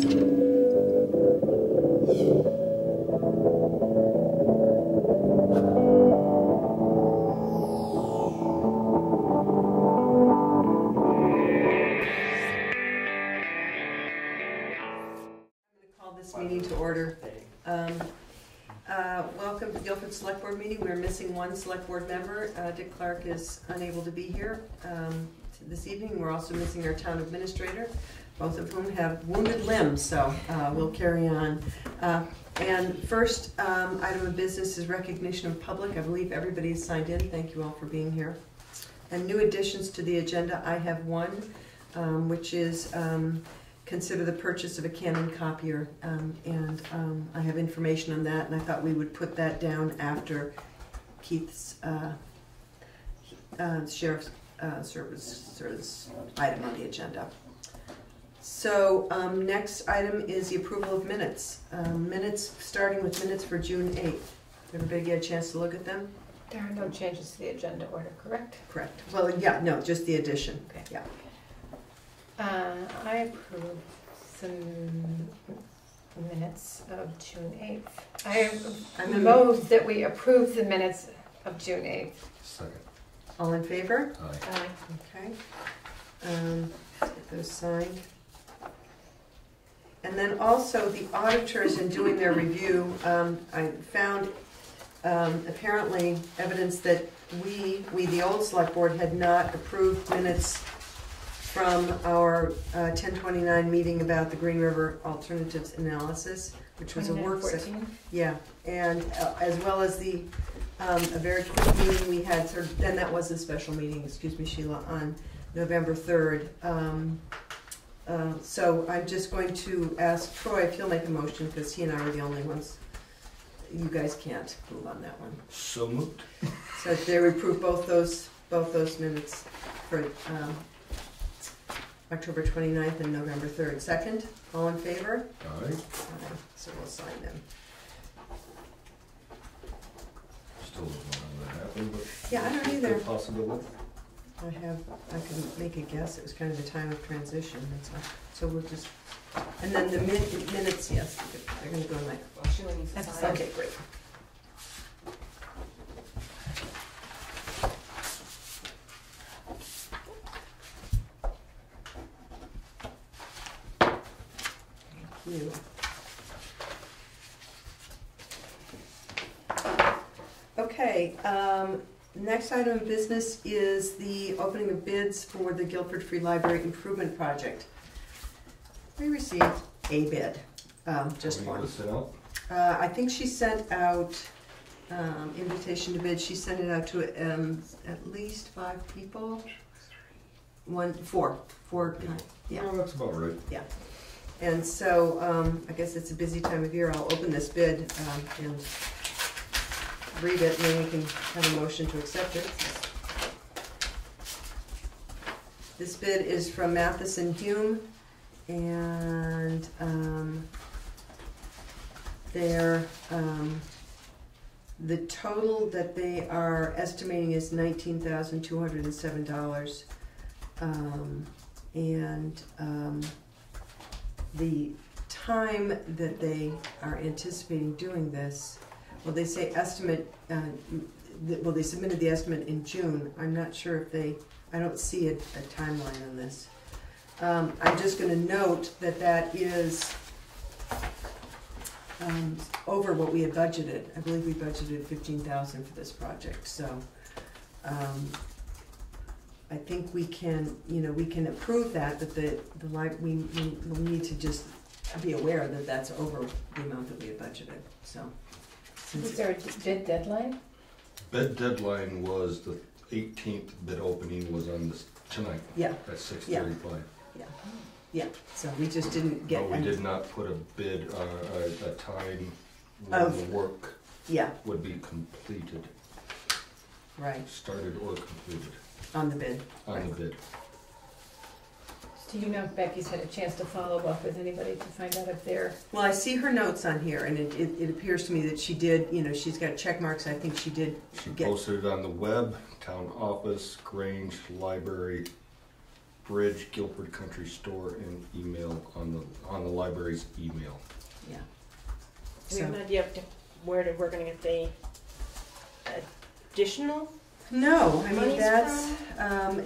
This meeting to order. Welcome to the Guilford Select Board meeting. We're missing one Select Board member. Dick Clark is unable to be here this evening. We're also missing our town administrator, both of whom have wounded limbs, so we'll carry on. And first item of business is recognition of public. I believe everybody is signed in. Thank you all for being here. And new additions to the agenda, I have one, which is consider the purchase of a Canon copier, and I have information on that, and I thought we would put that down after Keith's Sheriff's Service item on the agenda. So next item is the approval of minutes. Minutes, starting with minutes for June 8th. Everybody get a chance to look at them? There are no changes to the agenda order, correct? Correct. Well, yeah, no, just the addition. Okay. Yeah. I approve some minutes of June 8th. I move that we approve the minutes of June 8th. Second. All in favor? Aye. Okay. Get those signed. And then also the auditors, in doing their review, I found apparently evidence that we, the old select board, had not approved minutes from our 10/29 meeting about the Green River alternatives analysis, which was a work session. Yeah, and as well as the a very quick meeting we had, then that was a special meeting, excuse me, Sheila, on November 3rd. So I'm just going to ask Troy if he'll make a motion, because he and I were the only ones. You guys can't move on that one. So moved. So they approve both those minutes for October 29th and November 3rd. Second, all in favor? Aye. Aye. So we'll sign them. Still don't know how that happened, but Yeah, I don't either. Possibility. I can make a guess. It was kind of a time of transition. That's all. So we'll just, and then the minutes, yes, they're going to go in like. That's Okay, great. Thank you. Okay, next item of business is the opening of bids for the Guilford Free Library Improvement Project. We received a bid, just one. I think she sent out invitation to bid. She sent it out to at least 5 people. Four. Yeah. Oh, that's about right. Yeah. And so I guess it's a busy time of year. I'll open this bid and read it, and then we can have a motion to accept it. This bid is from Matheson Hume, and the total that they are estimating is $19,207, and the time that they are anticipating doing this, well, they say estimate, they submitted the estimate in June. I'm not sure if I don't see a timeline on this. I'm just going to note that is over what we had budgeted. I believe we budgeted $15,000 for this project, so I think we can, we can approve that, but we need to just be aware that that's over the amount that we had budgeted. So, is there a bid deadline? Bid deadline was the 18th. Bid opening was on tonight. Yeah. At 6:35. Yeah. Yeah. So we just didn't get. No, we did not put a bid a time when the work would be completed. Right. Started or completed. On the bid. On the bid. Do you know if Becky's had a chance to follow up with anybody to find out if they're... Well, I see her notes on here, and it appears to me that she did, she's got check marks. I think she did. She posted it on the web, town office, Grange, library, Bridge, Guilford Country Store, and email on the library's email. Yeah. Do we have an idea of where we're going to get the additional? No, I mean Monies that's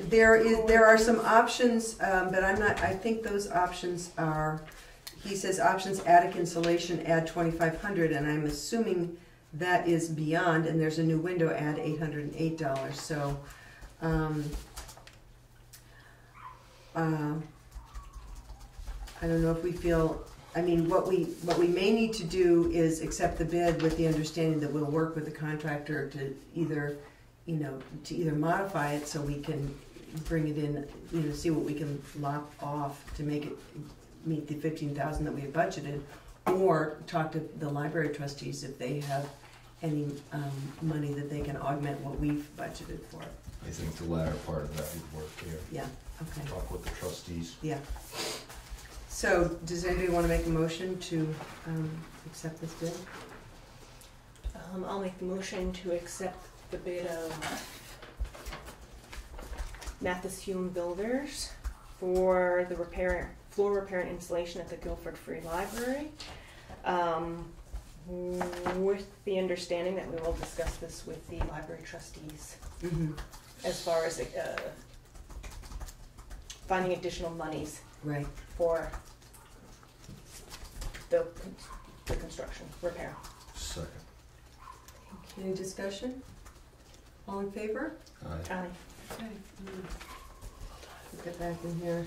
there are some options, but I'm not. I think those options are. He says options: attic insulation, add $2,500, and I'm assuming that is beyond. And there's a new window, add $808. So. I don't know if we feel. I mean, what we may need to do is accept the bid with the understanding that we'll work with the contractor to either modify it so we can bring it in, see what we can lock off to make it meet the $15,000 that we had budgeted, or talk to the library trustees if they have any money that they can augment what we've budgeted for it. I think the latter part of that would work here. Yeah. Okay. Talk with the trustees. Yeah. So, does anybody want to make a motion to accept this bid? I'll make the motion to accept the bid of Mathis Hume Builders for the floor repair and installation at the Guilford Free Library, with the understanding that we will discuss this with the library trustees as far as finding additional monies Right. for the construction repair. Second. Any discussion? All in favor? Aye. Aye. Okay. Get back in here.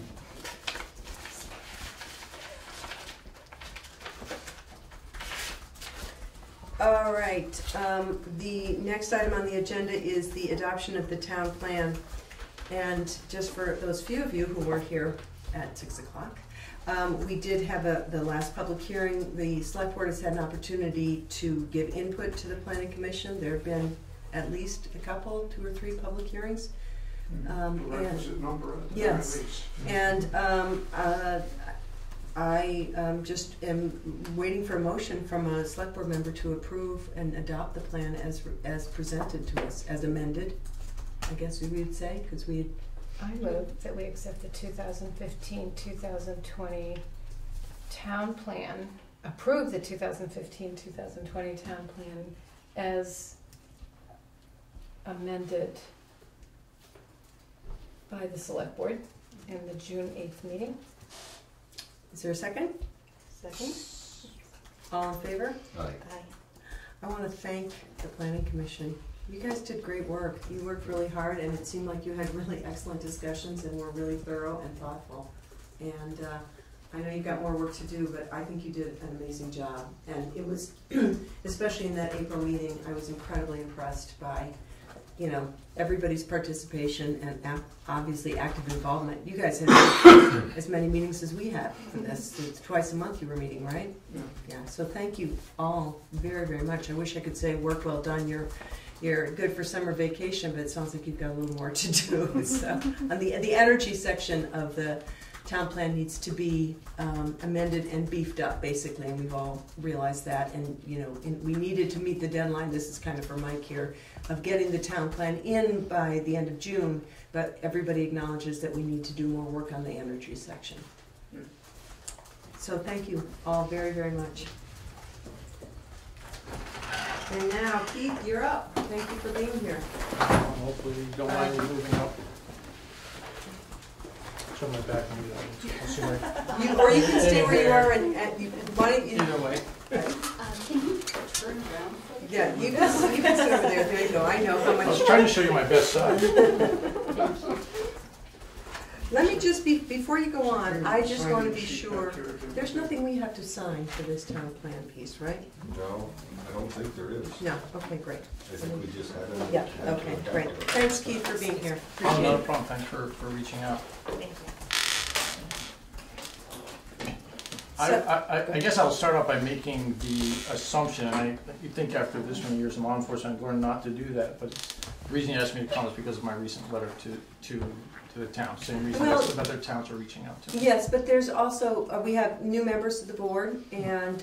All right, the next item on the agenda is the adoption of the town plan. And just for those few of you who weren't here at 6 o'clock, we did have the last public hearing. The select board has had an opportunity to give input to the planning commission. There have been at least a couple, 2 or 3 public hearings. Requisite number. Yes, and I just am waiting for a motion from a select board member to approve and adopt the plan as presented to us, as amended, I guess we would say, because we. I move that we accept the 2015-2020 town plan, approve the 2015-2020 town plan as amended by the select board in the June 8th meeting. Is there a second? Second? All in favor? Aye. Aye. I want to thank the planning commission. You guys did great work. You worked really hard, and it seemed like you had really excellent discussions and were really thorough and thoughtful. And I know you've got more work to do, but I think you did an amazing job. And it was, especially in that April meeting, I was incredibly impressed by, everybody's participation and obviously active involvement. You guys had as many meetings as we had for this. It's twice a month you were meeting, right? Yeah. So thank you all very, very much. I wish I could say work well done. You're good for summer vacation, but it sounds like you've got a little more to do. So, on the energy section of the town plan needs to be amended and beefed up, basically, and we've all realized that. And we needed to meet the deadline. This is kind of for Mike here, of getting the town plan in by the end of June. But everybody acknowledges that we need to do more work on the energy section. So thank you all very, very much. And now, Keith, you're up. Thank you for being here. Hopefully you don't mind me moving up. Show my back and I'll see my... Or you can stay where you are and why don't you... Either way. Can you turn around? Yeah, you can sit over there. There you go. I know how I was much... trying to show you my best side. Let me just, before you go on, I just want to be sure, there's nothing we have to sign for this town plan piece, right? No, I don't think there is. No, okay, great. I think we just had a... Yeah, okay, great. Thanks, Keith, for being here. Oh, Appreciate not a it. problem. Thanks for reaching out. Thank you. I guess I'll start off by making the assumption, and you'd think after this many years in law enforcement I've learned not to do that, but the reason you asked me to come is because of my recent letter to the town. Same reason that other towns are reaching out to me. Yes, but there's also, we have new members of the board, and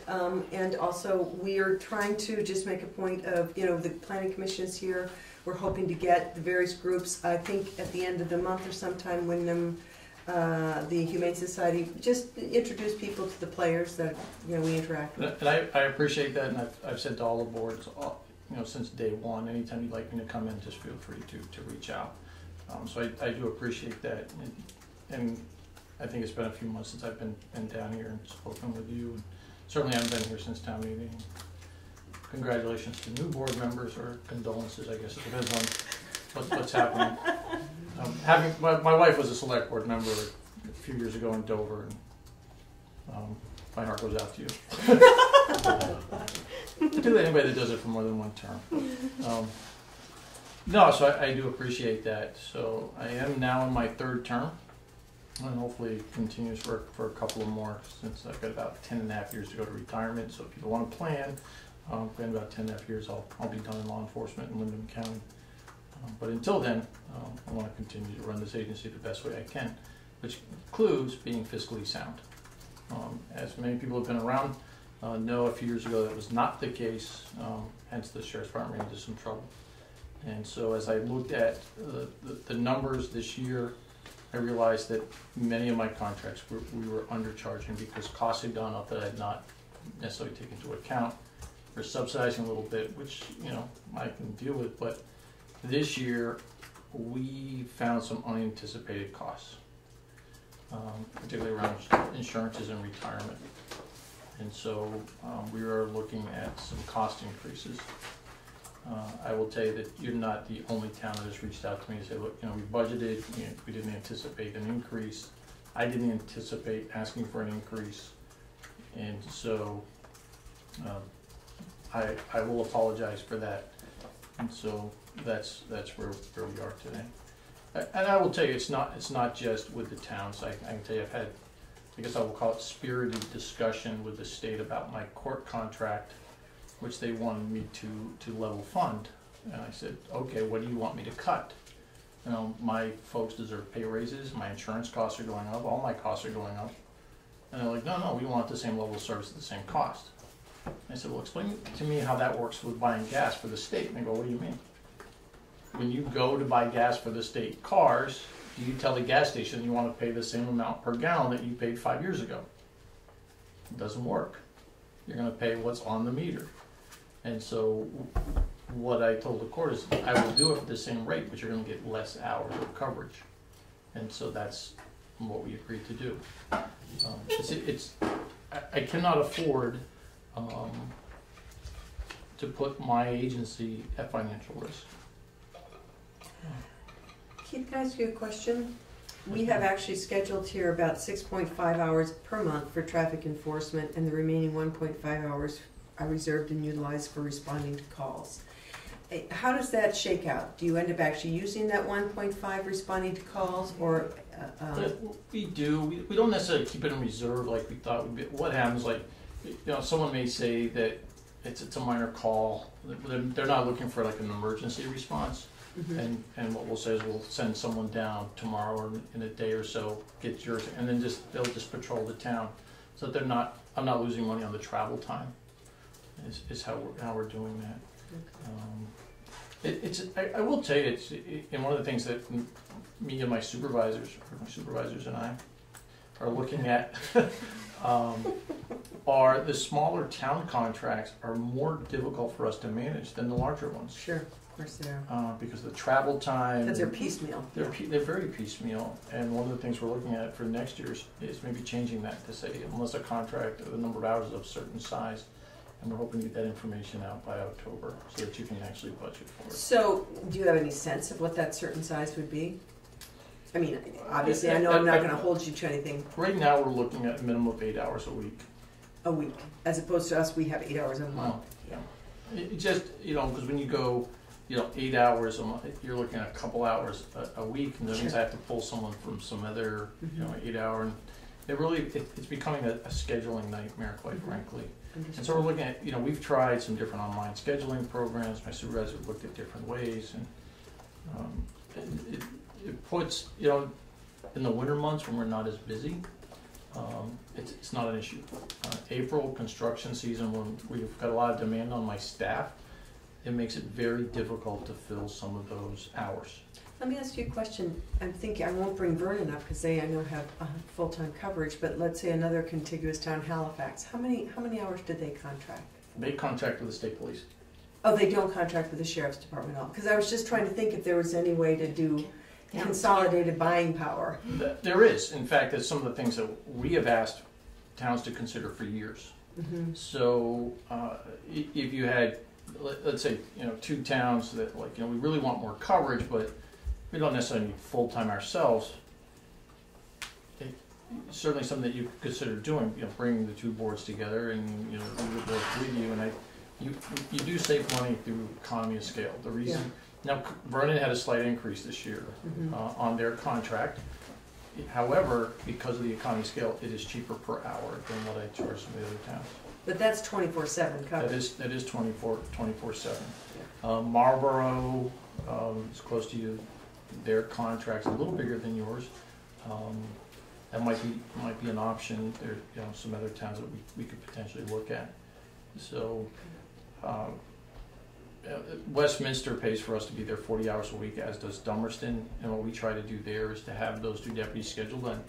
also we are trying to just make a point of, the planning commission is here. We're hoping to get the various groups, I think at the end of the month or sometime, Wyndham, the Humane Society, just introduce people to the players that, we interact with. And I appreciate that, and I've said to all the boards, since day one, anytime you'd like me to come in, just feel free to reach out. So I do appreciate that, and I think it's been a few months since I've been down here and spoken with you. And certainly haven't been here since town meeting. Congratulations to new board members, or condolences, I guess it depends on what's happening. My wife was a select board member a few years ago in Dover, and my heart goes out to you. To anybody that does it for more than one term. No, so I do appreciate that. So I am now in my 3rd term, and hopefully it continues for a couple of more, since I've got about 10.5 years to go to retirement. So if people want to plan, in about 10.5 years, I'll be done in law enforcement in Windham County. But until then, I want to continue to run this agency the best way I can, which includes being fiscally sound. As many people have been around know, a few years ago that was not the case, hence the Sheriff's Department ran into some trouble. And so as I looked at the numbers this year, I realized that many of my contracts we were undercharging because costs had gone up that I had not necessarily taken into account. We're subsidizing a little bit, which I can deal with, but this year we found some unanticipated costs, particularly around insurances and retirement. And so we are looking at some cost increases. I will tell you that you're not the only town that has reached out to me and said, look, we budgeted, we didn't anticipate an increase. I didn't anticipate asking for an increase. And so I will apologize for that. And so that's where we are today. And I will tell you, it's not just with the towns. I can tell you, I've had, I guess I will call it spirited discussion with the state about my court contract, which they wanted me to level fund. And I said, okay, what do you want me to cut? My folks deserve pay raises, my insurance costs are going up, all my costs are going up. And they're like, no, we want the same level of service at the same cost. I said, well, explain to me how that works with buying gas for the state. And they go, what do you mean? When you go to buy gas for the state cars, do you tell the gas station you want to pay the same amount per gallon that you paid 5 years ago? It doesn't work. You're going to pay what's on the meter. And so what I told the court is, I will do it for the same rate, but you're going to get less hours of coverage. And so that's what we agreed to do. I cannot afford to put my agency at financial risk. Keith, can I ask you a question? We have actually scheduled here about 6.5 hours per month for traffic enforcement, and the remaining 1.5 hours are reserved and utilized for responding to calls. How does that shake out? Do you end up actually using that 1.5 responding to calls, or? We do. We don't necessarily keep it in reserve like we thought would be. What happens, someone may say that it's a minor call. They're not looking for like an emergency response. Mm-hmm. And what we'll say is we'll send someone down tomorrow or in a day or so, get yours, and then they'll just patrol the town, so that I'm not losing money on the travel time. Is how we're doing that. Okay. I will tell you, and one of the things that me and my supervisors and I are looking at are the smaller town contracts are more difficult for us to manage than the larger ones. Sure. Of course they are. Because the travel time. Because they're piecemeal. They're very piecemeal, and one of the things we're looking at for next year is maybe changing that to say, unless a contract, the number of hours is of a certain size, and we're hoping to get that information out by October so that you can actually budget for it. So, do you have any sense of what that certain size would be? I mean, obviously, I know I'm not going to hold you to anything. Right now, we're looking at a minimum of 8 hours a week. A week, as opposed to us, we have 8 hours a month. Yeah. It just, because when you go, 8 hours a month, you're looking at a couple hours a week, and that means I have to pull someone from some other, 8 hour. And it's becoming a scheduling nightmare, quite frankly. And so we're looking at, we've tried some different online scheduling programs. My supervisor looked at different ways, and it puts, in the winter months when we're not as busy, it's not an issue. April, construction season, when we've got a lot of demand on my staff, it makes it very difficult to fill some of those hours. Let me ask you a question. I'm thinking, I won't bring Vernon up because they, I know, have full-time coverage, but let's say another contiguous town, Halifax. How many hours did they contract? They contract with the state police. Oh, they don't contract with the sheriff's department at all? Because I was just trying to think if there was any way to do consolidated buying power. There is. In fact, that's some of the things that we have asked towns to consider for years. Mm-hmm. So if you had, let's say, two towns that we really want more coverage, but we don't necessarily need full-time ourselves, it's certainly something that you could consider doing, bringing the two boards together, and we would work with you, and you do save money through economy of scale. The reason, now Vernon had a slight increase this year on their contract. However, because of the economy of scale, it is cheaper per hour than what I charge some of the other towns. But that's 24/7 coverage. That is 24/7. Marlboro is close to you. Their contract's a little bigger than yours. That might be an option. There some other towns that we could potentially look at. So Westminster pays for us to be there 40 hours a week, as does Dummerston. And what we try to do there is to have those two deputies scheduled on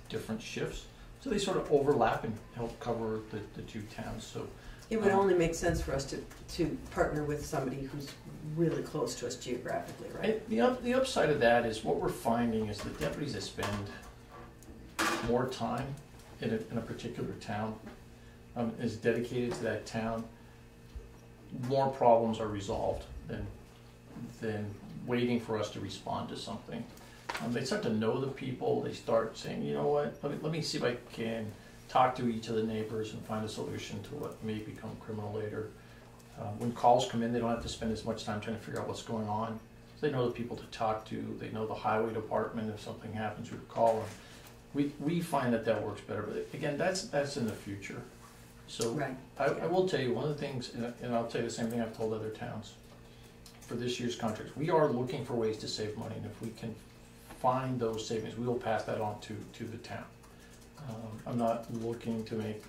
different shifts, so they sort of overlap and help cover the two towns. So it would only make sense for us to partner with somebody who's really close to us geographically, right? And the upside of that is what we're finding is the deputies that spend more time in a particular town, is dedicated to that town, more problems are resolved than waiting for us to respond to something. They start to know the people. They start saying, you know what, let me see if I can talk to each of the neighbors and find a solution to what may become criminal later. When calls come in, they don't have to spend as much time trying to figure out what's going on. So they know the people to talk to. They know the highway department if something happens, we call them. We find that works better. But again, that's in the future. So right. I will tell you one of the things, and I'll tell you the same thing I've told other towns. For this year's contracts, we are looking for ways to save money, and if we can find those savings, we will pass that on to the town. I'm not looking to make,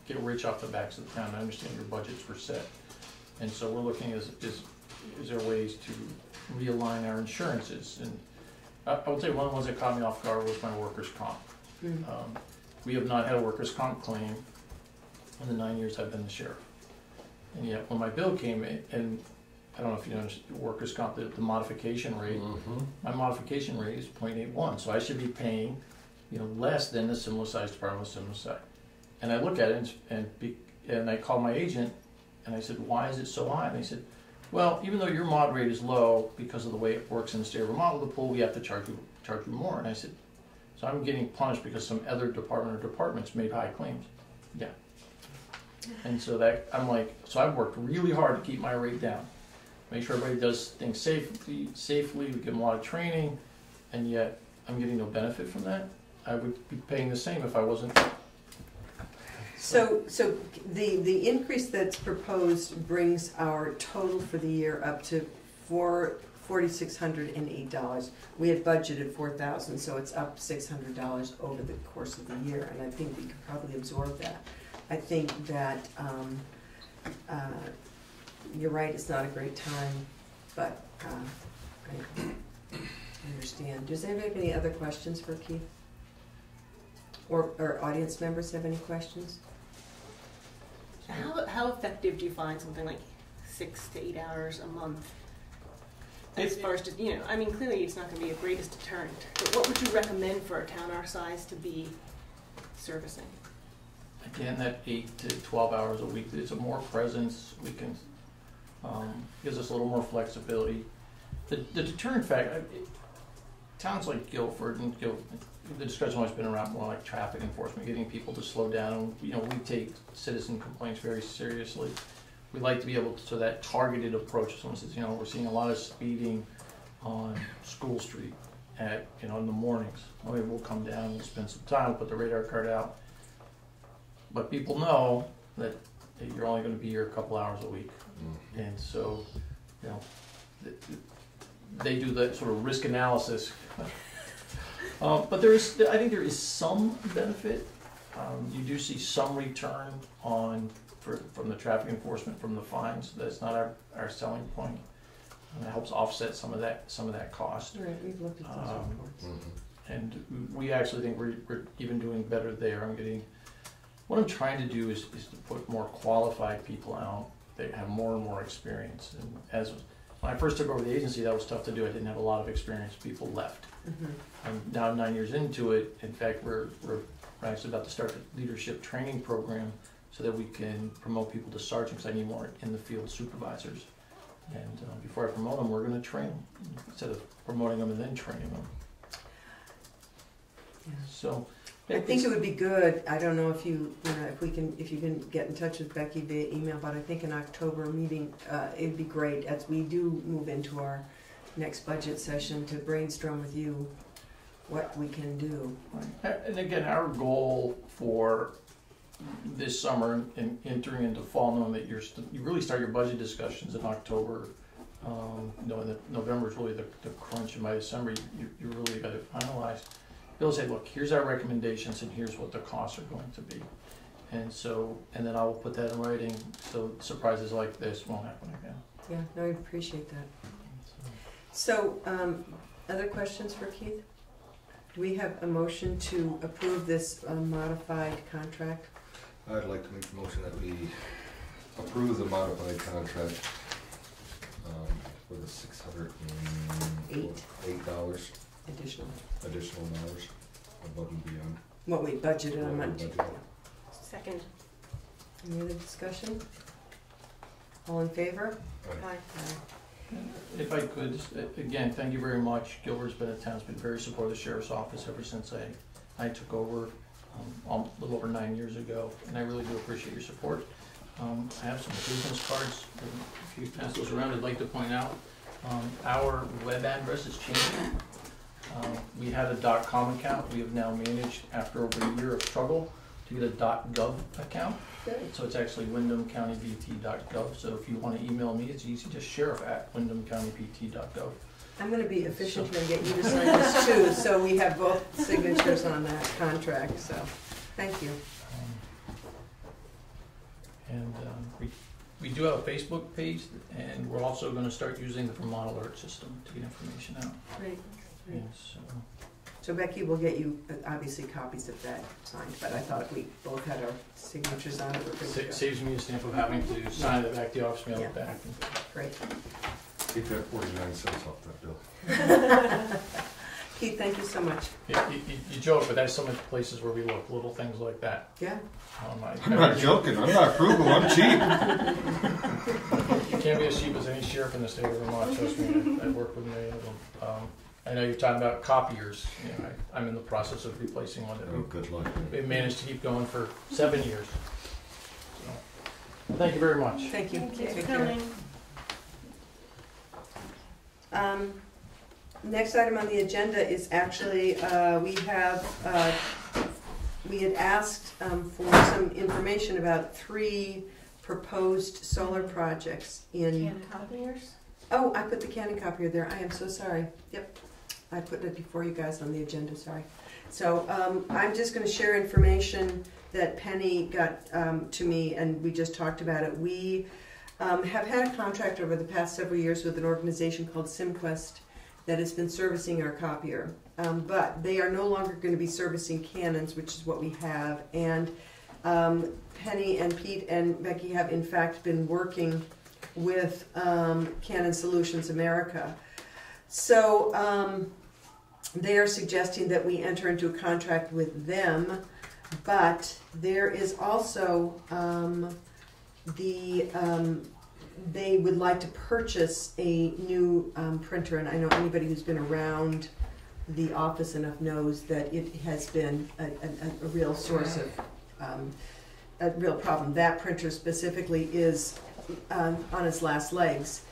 get rich off the backs of the town. I understand your budgets were set, and so we're looking is there ways to realign our insurances. And I would say one of the ones that caught me off guard was my workers' comp. We have not had a workers' comp claim in the 9 years I've been the sheriff, and yet when my bill came in, and I don't know if you know workers' comp, the modification rate. My modification rate is 0.81, so I should be paying, less than the similar sized department with similar size. And I look at it and I call my agent and I said, why is it so high? And they said, well, even though your mod rate is low because of the way it works in the state of Vermont with the pool, we have to charge you more. And I said, so I'm getting punished because some other department or departments made high claims. Yeah. And so I'm like, so I've worked really hard to keep my rate down. Make sure everybody does things safely, we give them a lot of training, and yet I'm getting no benefit from that. I would be paying the same if I wasn't. So the increase that's proposed brings our total for the year up to $4,608. We had budgeted $4,000, so it's up $600 over the course of the year, and I think we could probably absorb that. I think that you're right, it's not a great time, but I understand. Does anybody have any other questions for Keith? Or audience members have any questions? How effective do you find something like 6 to 8 hours a month? As far as just, clearly it's not going to be a greatest deterrent, but what would you recommend for a town our size to be servicing? Again, that 8 to 12 hours a week, there's a more presence, we can, gives us a little more flexibility. The deterrent factor, towns like Guilford and the discussion always been around more like traffic enforcement, getting people to slow down. We take citizen complaints very seriously. We like to be able to, so that targeted approach, if someone says, we're seeing a lot of speeding on School Street at, in the mornings. Okay, we'll come down, we'll spend some time, we'll put the radar card out. But people know that you're only going to be here a couple hours a week. And so, they do that sort of risk analysis. But I think there is some benefit. You do see some return from the traffic enforcement, from the fines. That's not our selling point. and it helps offset some of that cost. Right, we've looked at those reports. And we actually think we're even doing better there. What I'm trying to do is to put more qualified people out that have more and more experience. And when I first took over the agency, that was tough to do. I didn't have a lot of experience. People left. I'm now 9 years into it. In fact, we're actually about to start the leadership training program so that we can promote people to sergeants. I need more in the field supervisors. And before I promote them, we're going to train them instead of promoting them and then training them. Yeah. So I think it would be good. I don't know if you can get in touch with Becky via email, but I think an October meeting, it'd be great as we do move into our next budget session to brainstorm with you what we can do. And again, our goal for this summer and entering into fall, knowing that you really start your budget discussions in October, knowing that November is really the crunch, and by December you really got to finalize. Bill said, look, here's our recommendations and here's what the costs are going to be. And then I will put that in writing so surprises like this won't happen again. Yeah, no, I appreciate that. So, other questions for Keith? Do we have a motion to approve this modified contract? I'd like to make the motion that we approve the modified contract for the $608 additional dollars above and beyond what we budgeted on what we Monday. budgeted. Second. Any other discussion? All in favor? Aye. Aye. If I could, just, again, thank you very much. Gilbert's been in town, has been very supportive of the Sheriff's Office ever since I took over a little over 9 years ago, and I really do appreciate your support. I have some business cards. If you pass those around, I'd like to point out our web address is changing. We had a .com account. We have now managed, after over a year of struggle, to get a .gov account. Good. So it's actually windhamcountypt.gov. So if you want to email me, it's easy, just sheriff@windhamcountypt.gov. I'm going to be efficient here and get you to sign this too, so we have both signatures on that contract. So, thank you. We do have a Facebook page, and we're also going to start using the Vermont Alert system to get information out. Great. Yes, so Becky will get you obviously copies of that signed, but I thought we both had our signatures on it. Saves me a stamp of having to sign it back to the office, mail it back. Great. Keep that 49 cents off that bill. Keith, thank you so much. You joke, but that's some of the places where we look, little things like that. Yeah. I'm not joking. I'm not frugal. I'm cheap. You can't be as cheap as any sheriff in the state of Vermont. Trust me, I've worked with many of them. I know you're talking about copiers. You know, I'm in the process of replacing one that good luck. We've managed to keep going for 7 years. So, thank you very much. Thank you. Thank you Take for coming. Next item on the agenda is actually we had asked for some information about 3 proposed solar projects in. Can copiers? Oh, I put the Canon copier there. I am so sorry. Yep, I put it before you guys on the agenda. Sorry. So I'm just going to share information that Penny got to me, and we just talked about it. We have had a contract over the past several years with an organization called SimQuest that has been servicing our copier, but they are no longer going to be servicing Canons, which is what we have. And Penny and Pete and Becky have in fact been working with Canon Solutions America. So they are suggesting that we enter into a contract with them, but there is also they would like to purchase a new printer, and I know anybody who's been around the office enough knows that it has been a real source of a real problem. That printer specifically is on its last legs.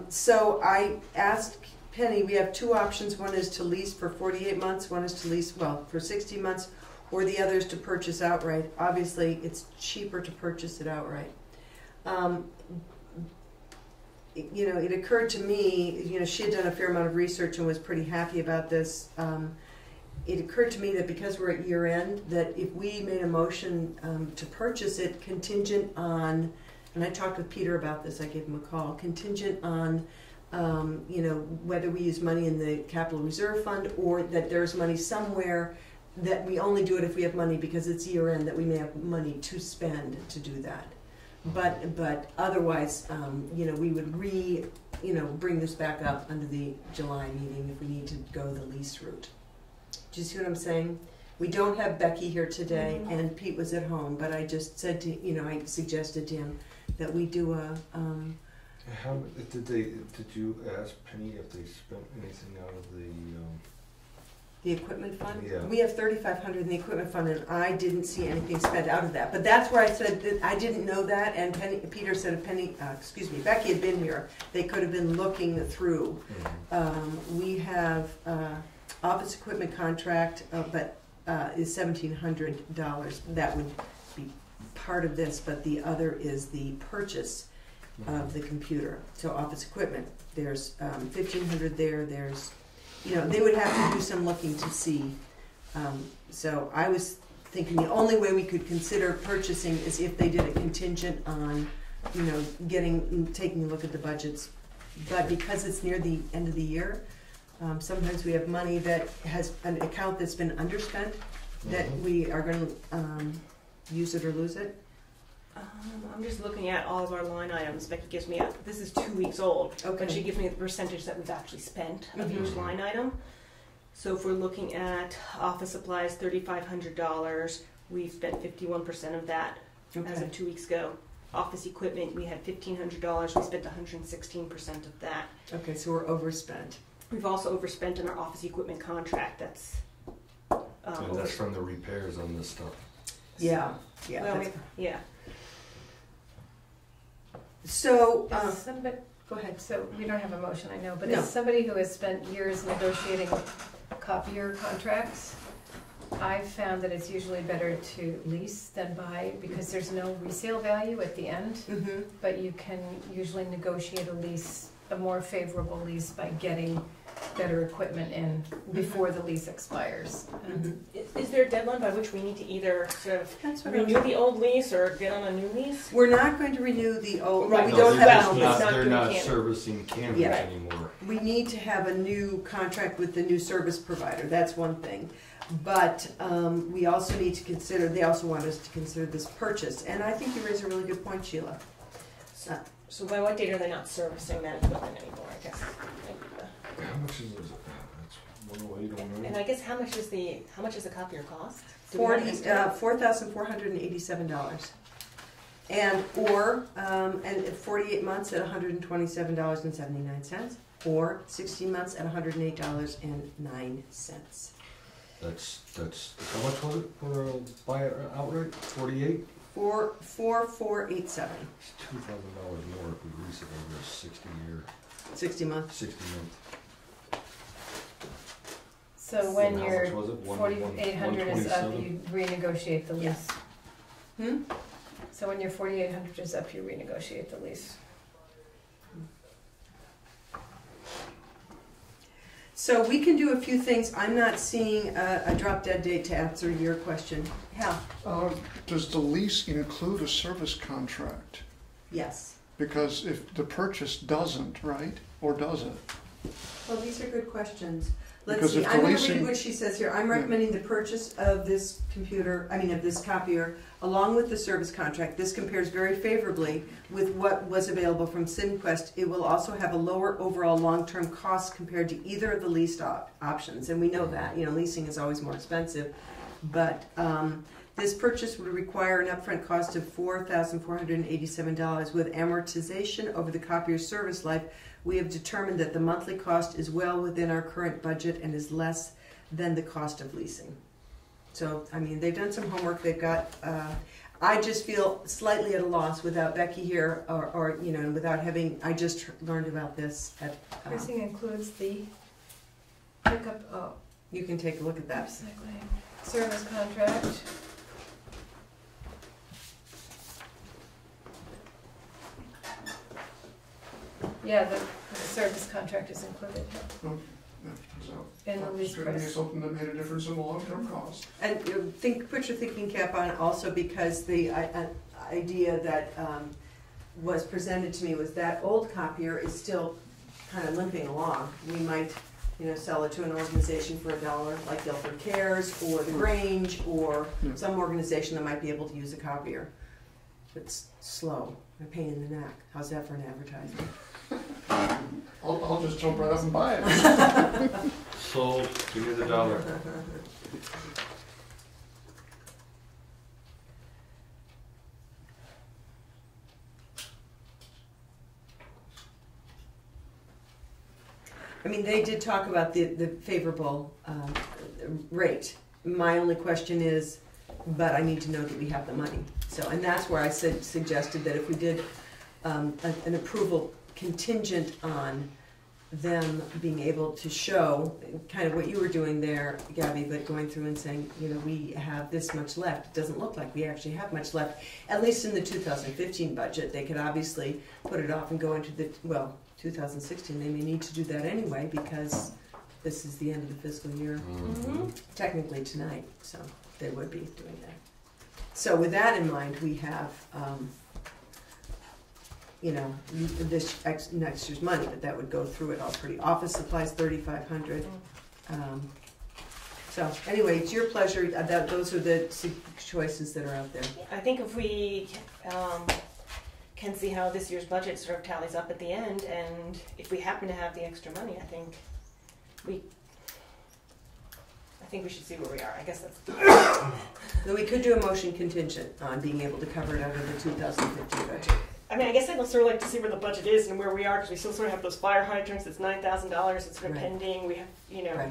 So I asked Penny, we have 2 options. One is to lease for 48 months, one is to lease, well, for 60 months, or the other is to purchase outright. Obviously, it's cheaper to purchase it outright. You know, it occurred to me, you know, she had done a fair amount of research and was pretty happy about this. It occurred to me that because we're at year end, that if we made a motion to purchase it contingent on, and I talked with Peter about this, I gave him a call, contingent on you know, whether we use money in the capital reserve fund or that there's money somewhere that we only do it if we have money because it's year end, that we may have money to spend to do that. But otherwise, you know, we would bring this back up under the July meeting if we need to go the lease route. Do you see what I'm saying? We don't have Becky here today, and Pete was at home, but I just said to, you know, I suggested to him that we do a, How did you ask Penny if they spent anything out of the equipment fund? Yeah. We have $3,500 in the equipment fund, and I didn't see anything spent out of that. But that's where I said that I didn't know that, and Peter said if Becky had been here, they could have been looking through. We have office equipment contract, but is $1,700. That would be part of this, but the other is the purchase of the computer. So office equipment, there's $1,500 there. There's, you know, they would have to do some looking to see. So I was thinking the only way we could consider purchasing is if they did a contingent on, you know, taking a look at the budgets. But because it's near the end of the year, sometimes we have money that has an account that's been underspent, that we are going to use it or lose it. I'm just looking at all of our line items. Becky gives me this is 2 weeks old, but she gives me the percentage that we've actually spent of each line item. So if we're looking at office supplies, $3,500, we've spent 51% of that as of 2 weeks ago. Office equipment, we had $1,500, we spent 116% of that. Okay, so we're overspent. We've also overspent on our office equipment contract. That's and that's from the repairs on this stuff. Yeah. Well, yeah. So, somebody, go ahead. so we don't have a motion, I know, but No. as somebody who has spent years negotiating copier contracts, I've found that it's usually better to lease than buy because there's no resale value at the end, but you can usually negotiate a more favorable lease by getting better equipment in before the lease expires. Is there a deadline by which we need to either sort of That's what renew the old lease or get on a new lease? We're not going to renew the old. Right. We No, don't they're have just an not, old. not they're doing not Canvas. servicing Canvas Yeah. anymore. We need to have a new contract with the new service provider. That's one thing. But we also need to consider, they also want us to consider this purchase. And I think you raise a really good point, Sheila. So by what date are they not servicing that equipment anymore? I guess. How much is this? That's 108 And I guess how much does the copier cost? $4,487, and 48 months at $127.79, or 16 months at $108.09. That's how much was it for buy it outright? 48. 4,487. It's $2,000 more if we lease it over a 60 months. 60 month. So when How your much was it? 4,800 is up, 127? you renegotiate the lease. Hmm? So when your 4,800 is up, you renegotiate the lease. So we can do a few things. I'm not seeing a drop dead date to answer your question. Hal? Does the lease include a service contract? Yes. Because if the purchase doesn't, right? Or does it? Well, these are good questions. Let's Because see, if the I'm going to leasing- read what she says here. I'm recommending the purchase of this of this copier, along with the service contract. This compares very favorably with what was available from SimQuest. It will also have a lower overall long-term cost compared to either of the leased options. And we know that, you know, leasing is always more expensive. But this purchase would require an upfront cost of $4,487 with amortization over the copier's service life. We have determined that the monthly cost is well within our current budget and is less than the cost of leasing. So, I mean, they've done some homework. They've got, I just feel slightly at a loss without Becky here or you know, and without having, I just learned about this at, Pricing includes the pickup, you can take a look at that. recycling, service contract. Yeah, the service contract is included in the lease It's going to be price. something that made a difference in the long-term cost. And you know, put your thinking cap on also because the idea that was presented to me was that old copier is still kind of limping along. We might, sell it to an organization for $1, like Guilford Cares, or the Grange, or some organization that might be able to use a copier. It's slow, a pain in the neck. How's that for an advertisement? I'll just jump right up and buy it. Sold, give me the $1. I mean, they did talk about the favorable rate. My only question is, but I need to know that we have the money. So, and that's where I suggested that if we did an approval contingent on them being able to show kind of what you were doing there, Gabby, but going through and saying, we have this much left. It doesn't look like we actually have much left, at least in the 2015 budget. They could obviously put it off and go into the, 2016. They may need to do that anyway because this is the end of the fiscal year, technically tonight, so they would be doing that. So with that in mind, we have, this next year's money, but that would go through it all pretty. Office supplies, $3,500. So anyway, it's your pleasure. Those are the choices that are out there. I think if we can see how this year's budget sort of tallies up at the end, and if we happen to have the extra money, I think we should see where we are. I guess that's. So we could do a motion contingent on being able to cover it out of the 2015 budget. I mean, I guess I'd sort of like to see where the budget is and where we are, because we still sort of have those fire hydrants. It's $9,000. It's sort of pending. We have, Right.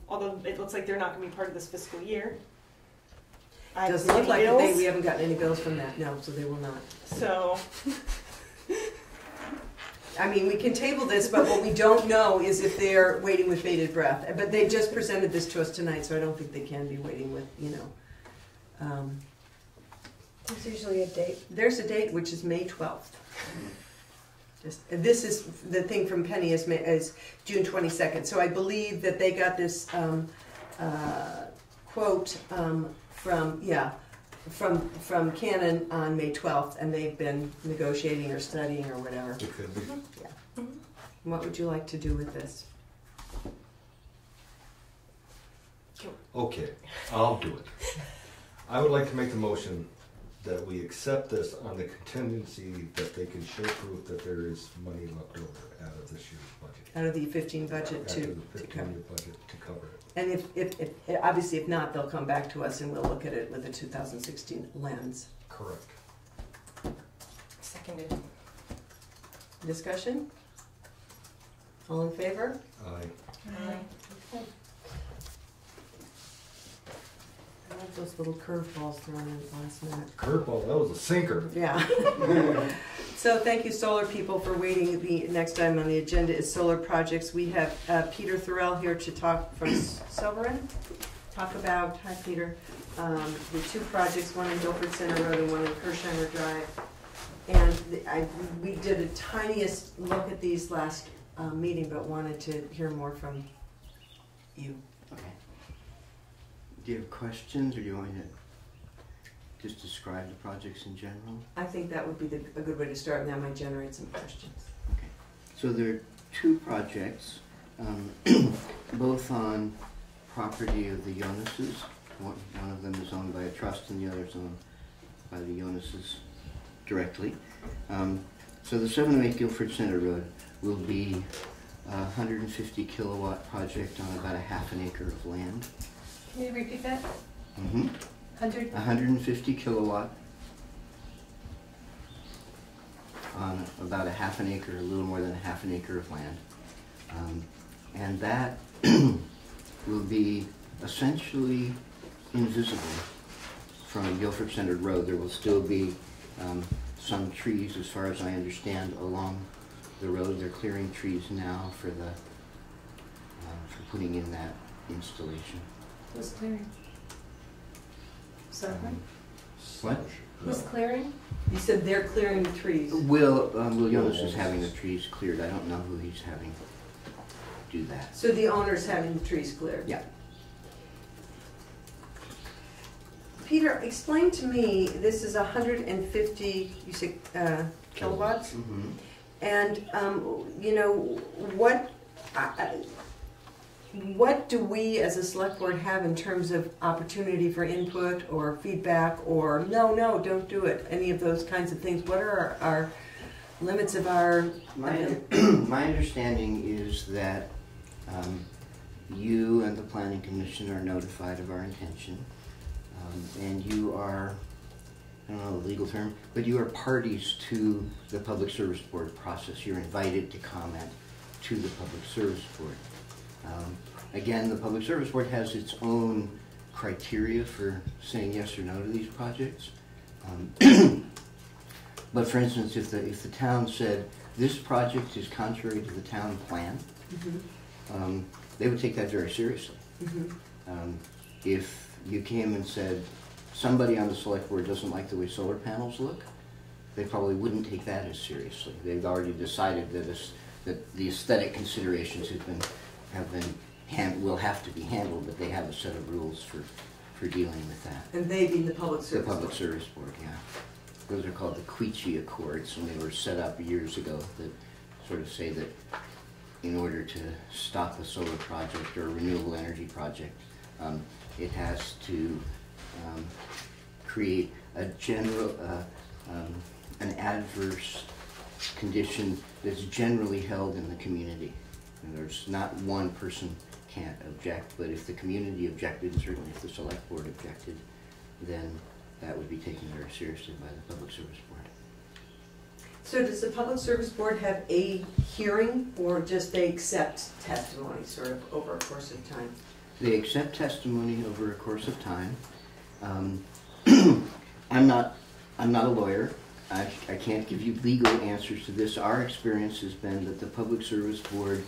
Although it looks like they're not going to be part of this fiscal year. Doesn't look like it. We haven't gotten any bills from that. No, so they will not. So. I mean, we can table this, but what we don't know is if they're waiting with bated breath. But they just presented this to us tonight, so I don't think they can be waiting with, There's usually a date. There's a date, which is May 12th. This is the thing from Penny is June 22nd. So I believe that they got this quote from Canon on May 12th, and they've been negotiating or studying or whatever. It could be. Yeah. What would you like to do with this? Okay, I'll do it. I would like to make the motion that we accept this on the contingency that they can show proof that there is money left over out of this year's budget. Out of the 15 budget to the 15-year budget to cover it. And if obviously if not, they'll come back to us and we'll look at it with a 2016 lens. Correct. Seconded. Discussion? All in favor? Aye. I like those little curveballs thrown in at the last minute. Curveball, that was a sinker. Yeah. So thank you, solar people, for waiting. The next item on the agenda is solar projects. We have Peter Thorell here to talk from Silverin. Talk about, hi Peter, the two projects, one in Guilford Center Road and one in Kirsheimer Drive. And we did a tiniest look at these last meeting, but wanted to hear more from you. Okay. Do you have questions, or do you want me to just describe the projects in general? I think that would be a good way to start, and that might generate some questions. Okay. So there are two projects, both on property of the Jonases. One of them is owned by a trust, and the other is owned by the Jonases directly. So the 708 Guilford Center Road will be a 150 kilowatt project on about a half an acre of land. Can you repeat that? Mm-hmm. 150 kilowatt on about a half an acre, a little more than a half an acre of land. And that will be essentially invisible from Guilford Center Road. There will still be some trees, as far as I understand, along the road. They're clearing trees now for putting in that installation. Who's clearing? Sorry? What? Who's clearing? You said they're clearing the trees. Will Jonas is having the trees cleared. I don't know who he's having do that. So the owner's having the trees cleared? Yeah. Peter, explain to me, this is 150, you said, kilowatts? Mm-hmm. And, you know, what do we as a select board have in terms of opportunity for input or feedback or no, don't do it, any of those kinds of things? What are our limits of our... My understanding is that you and the Planning Commission are notified of our intention, and you are, I don't know the legal term, but you are parties to the Public Service Board process. You're invited to comment to the Public Service Board. Again, the Public Service Board has its own criteria for saying yes or no to these projects. But for instance, if the town said, this project is contrary to the town plan, they would take that very seriously. If you came and said, somebody on the select board doesn't like the way solar panels look, they probably wouldn't take that as seriously. They've already decided that the aesthetic considerations will have to be handled, but they have a set of rules for dealing with that. And they being the Public Service The Public Service Board, yeah. Those are called the Quechee Accords, and they were set up years ago that sort of say that in order to stop a solar project or a renewable energy project, it has to create a general, an adverse condition that's generally held in the community. And there's not one person can't object, but if the community objected, and certainly if the select board objected, then that would be taken very seriously by the Public Service Board. So does the Public Service Board have a hearing, or just they accept testimony sort of over a course of time? They accept testimony over a course of time. I'm not a lawyer. I can't give you legal answers to this. Our experience has been that the Public Service Board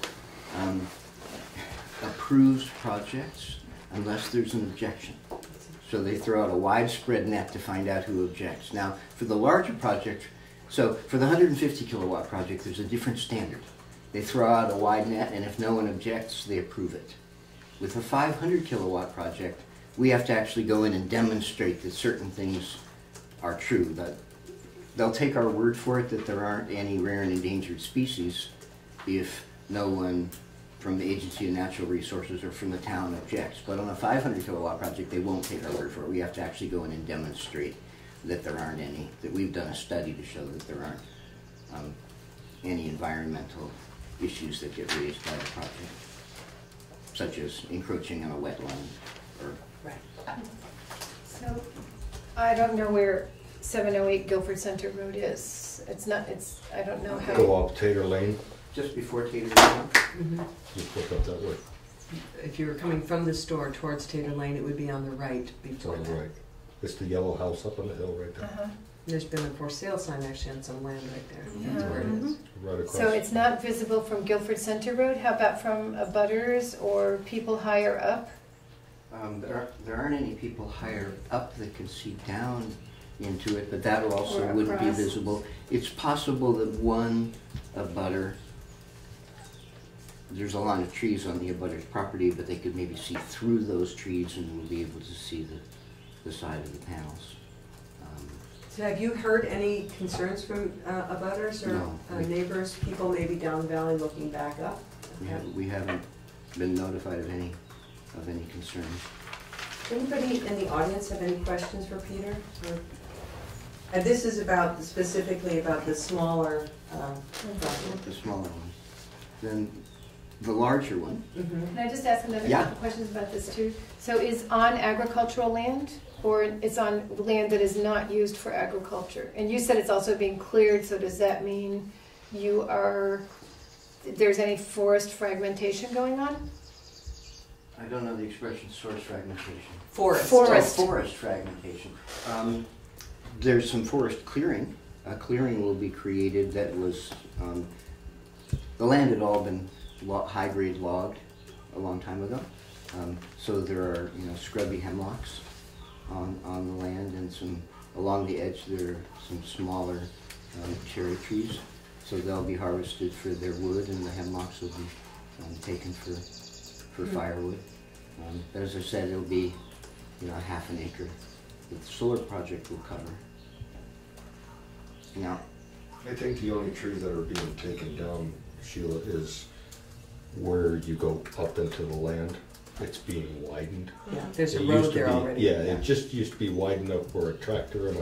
approves projects unless there's an objection. So they throw out a widespread net to find out who objects. Now, for the larger project, so for the 150 kilowatt project, there's a different standard. They throw out a wide net, and if no one objects, they approve it. With a 500 kilowatt project, we have to actually go in and demonstrate that certain things are true. That they'll take our word for it that there aren't any rare and endangered species if no one from the Agency of Natural Resources or from the town objects. But on a 500 kilowatt project, they won't take our word for it. We have to actually go in and demonstrate that there aren't any, that we've done a study to show that there aren't any environmental issues that get raised by the project, such as encroaching on a wetland or... Right. So, I don't know where 708 Guilford Center Road is. I don't know how. Go up Tater Lane, Just before Tater Lane. just look up that way, If you were coming from the store towards Tater Lane, it would be on the right before on that. the right. It's the yellow house up on the hill right there, There's been a for sale sign actually on some land right there. Yeah. That's where it is. right across. So it's not visible from Guilford Center Road? How about from abutters or people higher up? There aren't any people higher up that can see down into it, but that also Or wouldn't be across. visible. It's possible that one abutter, there's a line of trees on the abutter's property, but they could maybe see through those trees and will be able to see the side of the panels. So have you heard any concerns from abutters or No. neighbors, people maybe down the valley looking back up? We haven't been notified of any concerns. Anybody in the audience have any questions for Peter? And this is specifically about the smaller project. The smaller one. Then the larger one. Can I just ask another Yeah. couple questions about this too? So is on agricultural land, or it's on land that is not used for agriculture? And you said it's also being cleared, so does that mean there's any forest fragmentation going on? I don't know the expression source fragmentation. Forest. Forest. Oh, forest fragmentation. There's some forest clearing. A clearing will be created that was, the land had all been high-grade logged a long time ago. So there are, scrubby hemlocks on the land, and along the edge there are some smaller cherry trees. So they'll be harvested for their wood, and the hemlocks will be taken for firewood. But as I said, it'll be, a half an acre that the solar project will cover. Now, I think the only trees that are being taken down, Sheila, is where you go up into the land. It's being widened. Yeah, there's a It used road to there be- already. Yeah, it just used to be wide enough for a tractor and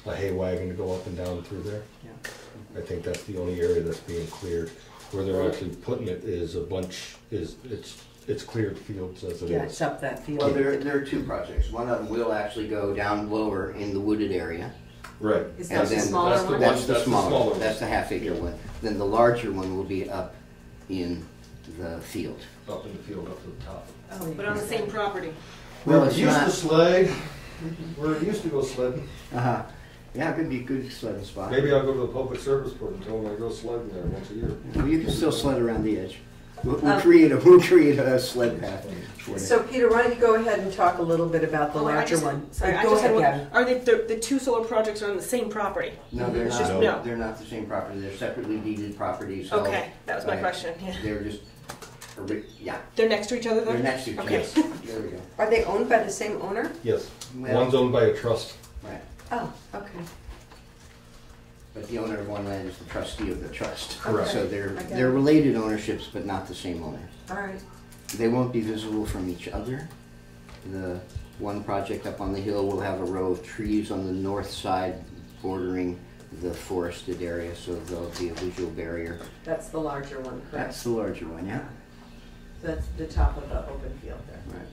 a hay wagon to go up and down through there. Yeah. I think that's the only area that's being cleared. Where they're actually putting it is it's cleared fields as it Yeah, is. it's up that field. Well, there are two projects. One of them will actually go down lower in the wooded area. Right. Is And that the then smaller that's the one? That's the That's the smaller smaller, one. that's the half-acre one. Then the larger one will be up in the field. Up in the field, up to the top. Oh, But on the same property. Well, Where it it's used not- to slide, where it used to go sledding. Uh-huh. Yeah, it could be a good sledding spot. Maybe I'll go to the public service board and tell them I go sledding there once a year. Well, you can still sled around the edge. We'll Um, create a sled path for you. So Peter, why don't you go ahead and talk a little bit about the Oh, I larger just- one? Sorry, I Go just had ahead, one. Gavin. Are the two solar projects are on the same property? No, they're It's just- not. no. They're not the same property. They're separately deeded properties. held Okay, that was my by- question, yeah. They're just, yeah, They're next to each other they're then? next to each other. Okay. There we go. Are they owned by the same owner? Yes, Well, one's owned by a trust. right. Oh, okay. But the owner of one land is the trustee of the trust. Correct. So I got they're it. related ownerships, but not the same owner. All right. They won't be visible from each other. The one project up on the hill will have a row of trees on the north side bordering the forested area, so there'll be a visual barrier. That's the larger one, correct? That's the larger one, yeah. That's the top of the open field there. Right.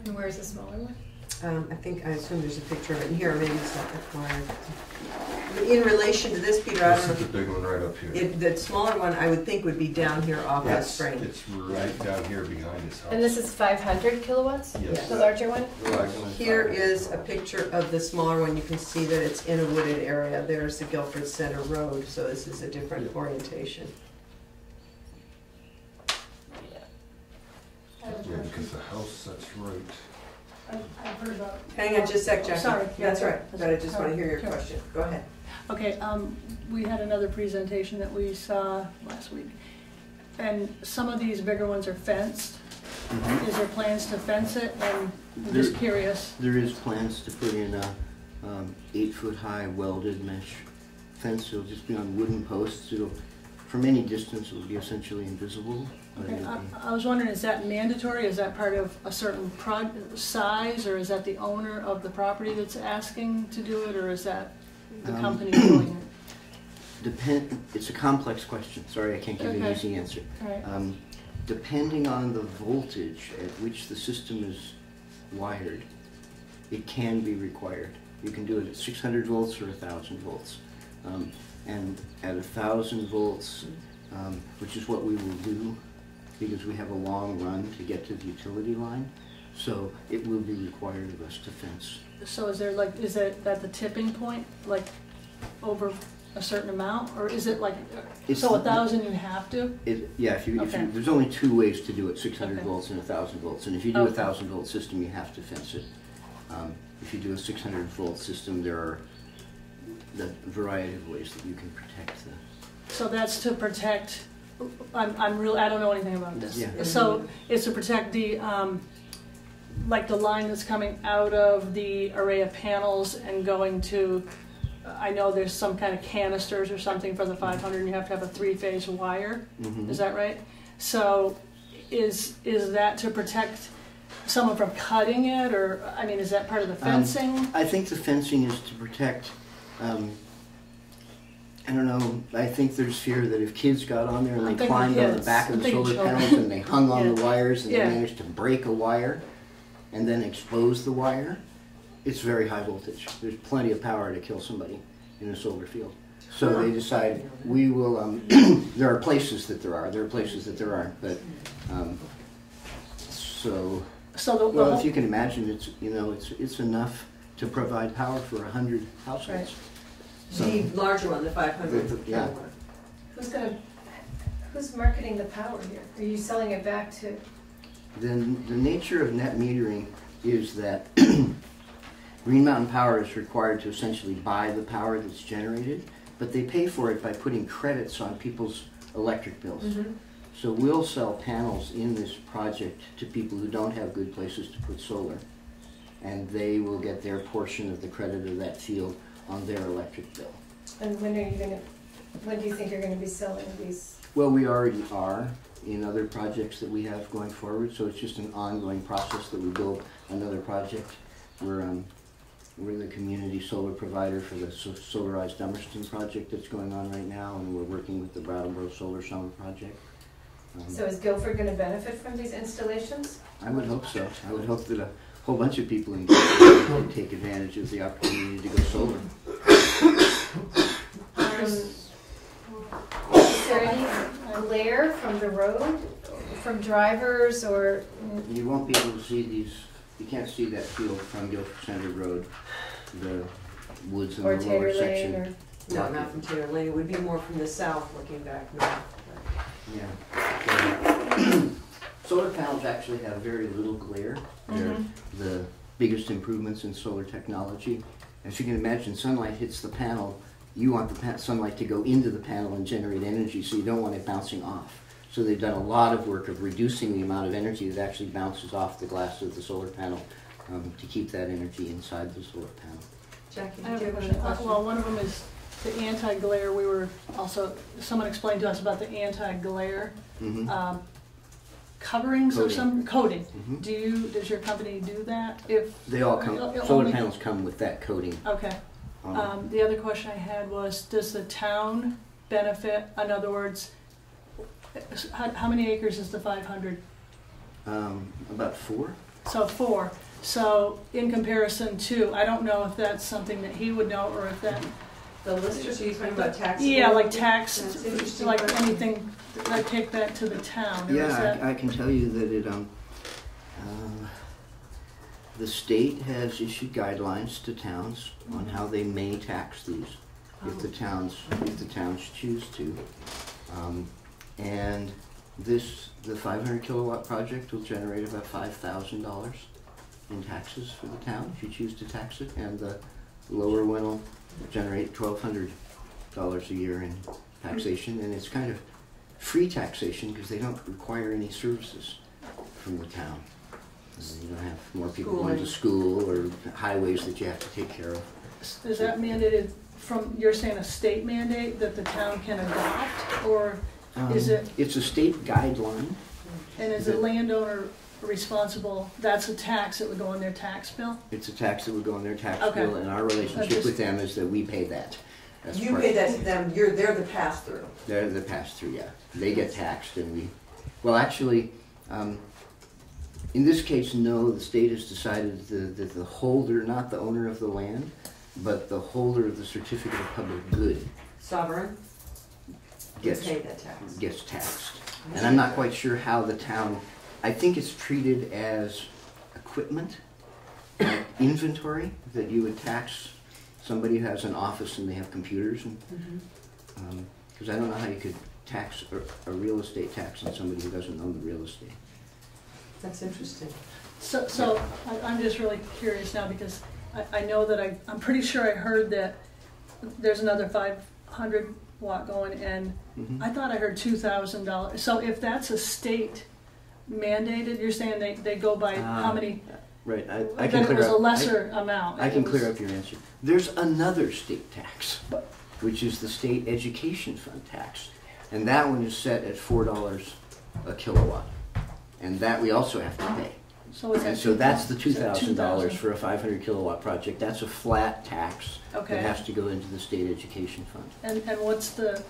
And where's the smaller one? I assume there's a picture of it in here, maybe it's not required. In relation to this, Peter, I This don't is know, the big one right up here. the smaller one I would think would be down here off of Yes, Spring. It's right down here behind his house. And this is 500 kilowatts? Yes. The larger one? The larger one's Here 500. is a picture of the smaller one. You can see that it's in a wooded area. There's the Guilford Center Road, so this is a different orientation. Yeah, because the house, that's right. I've heard about. Hang on just a sec, Jackie. Sorry. That's right, but I just want to hear your Sure. question. Go ahead. Okay, we had another presentation that we saw last week, and some of these bigger ones are fenced. Mhm. Is there plans to fence it? And I'm There- just curious. There is plans to put in a 8-foot-high welded mesh fence. It'll just be on wooden posts. It'll, from any distance, it'll be essentially invisible. But Okay, it'll be, I was wondering, is that mandatory? Is that part of a certain size, or is that the owner of the property that's asking to do it, or is that the company doing it's a complex question. Sorry, I can't give you an Okay. easy answer. it? All right. Depending on the voltage at which the system is wired, it can be required. You can do it at 600 volts or 1,000 volts. And at 1,000 volts, which is what we will do, because we have a long run to get to the utility line, so it will be required of us to fence. So is there like, is it at the tipping point, like over a certain amount, or is it like, It's so the- 1,000 you have to? Yeah, if you, Okay. there's only two ways to do it, 600 Okay. volts and 1,000 volts. And if you do a Okay. 1,000 volt system, you have to fence it. If you do a 600 volt system, there are the variety of ways that you can protect the. So that's to protect, I'm real, I don't know anything about this. Yeah. So it's to protect the, like the line that's coming out of the array of panels and going to, I know there's some kind of canisters or something for the 500, and you have to have a 3-phase wire, Mhm. is that right? So is that to protect someone from cutting it, or, I mean, is that part of the fencing? I think the fencing is to protect, I don't know, I think there's fear that if kids got on there and I'm they thinking climbed on the kids. back of I'm the thinking solar children. panels and they hung on Yeah. the wires and Yeah. they managed to break a wire and then expose the wire, it's very high voltage. There's plenty of power to kill somebody in a solar field. So they decide, we will, there are places that there are places that there aren't, but, so, So the well, if whole, you can imagine, it's, you know, it's enough to provide power for 100 households. Right. So, The larger one, the 500. Yeah. Who's marketing the power here? Are you selling it back to, then the nature of net metering is that Green Mountain Power is required to essentially buy the power that's generated, but they pay for it by putting credits on people's electric bills. So we'll sell panels in this project to people who don't have good places to put solar, and they will get their portion of the credit of that field on their electric bill. And when do you think you're gonna be selling these? Well, we already are in other projects that we have going forward, so it's just an ongoing process that we build another project. We're the community solar provider for the Solarized Dummerston project that's going on right now, and we're working with the Brattleboro Solar Summer project. So is Guilford gonna benefit from these installations? I would hope so. I would hope that a whole bunch of people in Guilford can take advantage of the opportunity to go solar. Is there any glare from the road, from drivers, or? You won't be able to see these, you can't see that field from Guilford Center Road, the woods in the Or lower Taylor section. Lane, or? No, not from Taylor Lane, it would be more from the south looking back north. Yeah. Solar panels actually have very little glare. They're the biggest improvements in solar technology. As you can imagine, sunlight hits the panel. You want the sunlight to go into the panel and generate energy, so you don't want it bouncing off. So they've done a lot of work of reducing the amount of energy that actually bounces off the glass of the solar panel to keep that energy inside the solar panel. Jackie, I have do a you have question. a question? Well, one of them is the anti-glare. We were also, someone explained to us about the anti-glare Mm-hmm. coverings or some coating. Mm-hmm. Does your company do that? If They all come, Only- solar panels come with that coating. Okay. The other question I had was, does the town benefit? In other words, how many acres is the 500? About 4. So 4. So in comparison to, I don't know if that's something that he would know, or if that, The listers, are you talking about taxable? yeah, like tax, That's interesting. like anything, I take that to the town. Or is Yeah, that, I can tell you that it, the state has issued guidelines to towns on how they may tax these if the towns choose to. And the 500 kilowatt project will generate about $5,000 in taxes for the town if you choose to tax it, and the lower one will generate $1,200 a year in taxation, and it's kind of free taxation because they don't require any services from the town. You don't have more people going to school or highways that you have to take care of. is that mandated from, you're saying a state mandate that the town can adopt, or is it, It's a state guideline. and is the landowner responsible, that's a tax that would go on their tax bill? It's a tax that would go on their tax Okay. bill, and our relationship with them is that we pay that. That's You part- pay that to them, they're the pass-through. They're the pass-through, yeah. They get taxed, and we, well, actually, in this case, no, the state has decided that the holder, not the owner of the land, but the holder of the certificate of public good Sovereign, you gets pay that tax. gets taxed. And I'm not quite sure how the town, I think it's treated as equipment, like inventory, that you would tax somebody who has an office and they have computers, and because I don't know how you could tax a real estate tax on somebody who doesn't own the real estate. That's interesting. So I'm just really curious now, because I know that I'm pretty sure I heard that there's another 500 watt going, and I thought I heard $2,000. So if that's a state mandated, you're saying they go by how many? Right, I Then can it clear was a up. lesser amount. I It can was- clear up your answer. There's another state tax, which is the state education fund tax, and that one is set at $4 a kilowatt, and that we also have to pay. So is And that so that's the is that $2,000 for a 500 kilowatt project. That's a flat tax Okay. that has to go into the state education fund. And what's the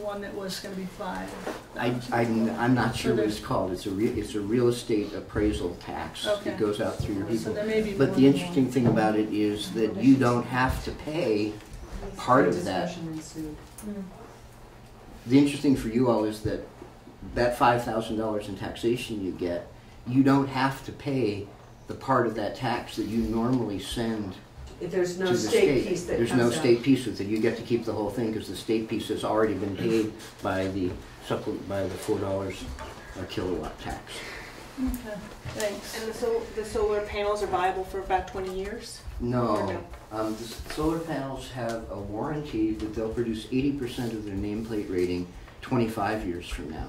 one that was going to be 5? I'm not sure So what it's there's- called. It's a real estate appraisal tax Okay. that goes out through your So people. there may be more But the than interesting thing about it is that you don't have to pay part of that. Discussion ensued. The interesting for you all is that $5,000 in taxation you get, you don't have to pay the part of that tax that you normally send If there's to no the state piece that There's comes no out. state piece with it. You get to keep the whole thing because the state piece has already been paid by the $4 a kilowatt tax. Okay, thanks. And the solar panels are viable for about 20 years? No. The solar panels have a warranty that they'll produce 80% of their nameplate rating 25 years from now.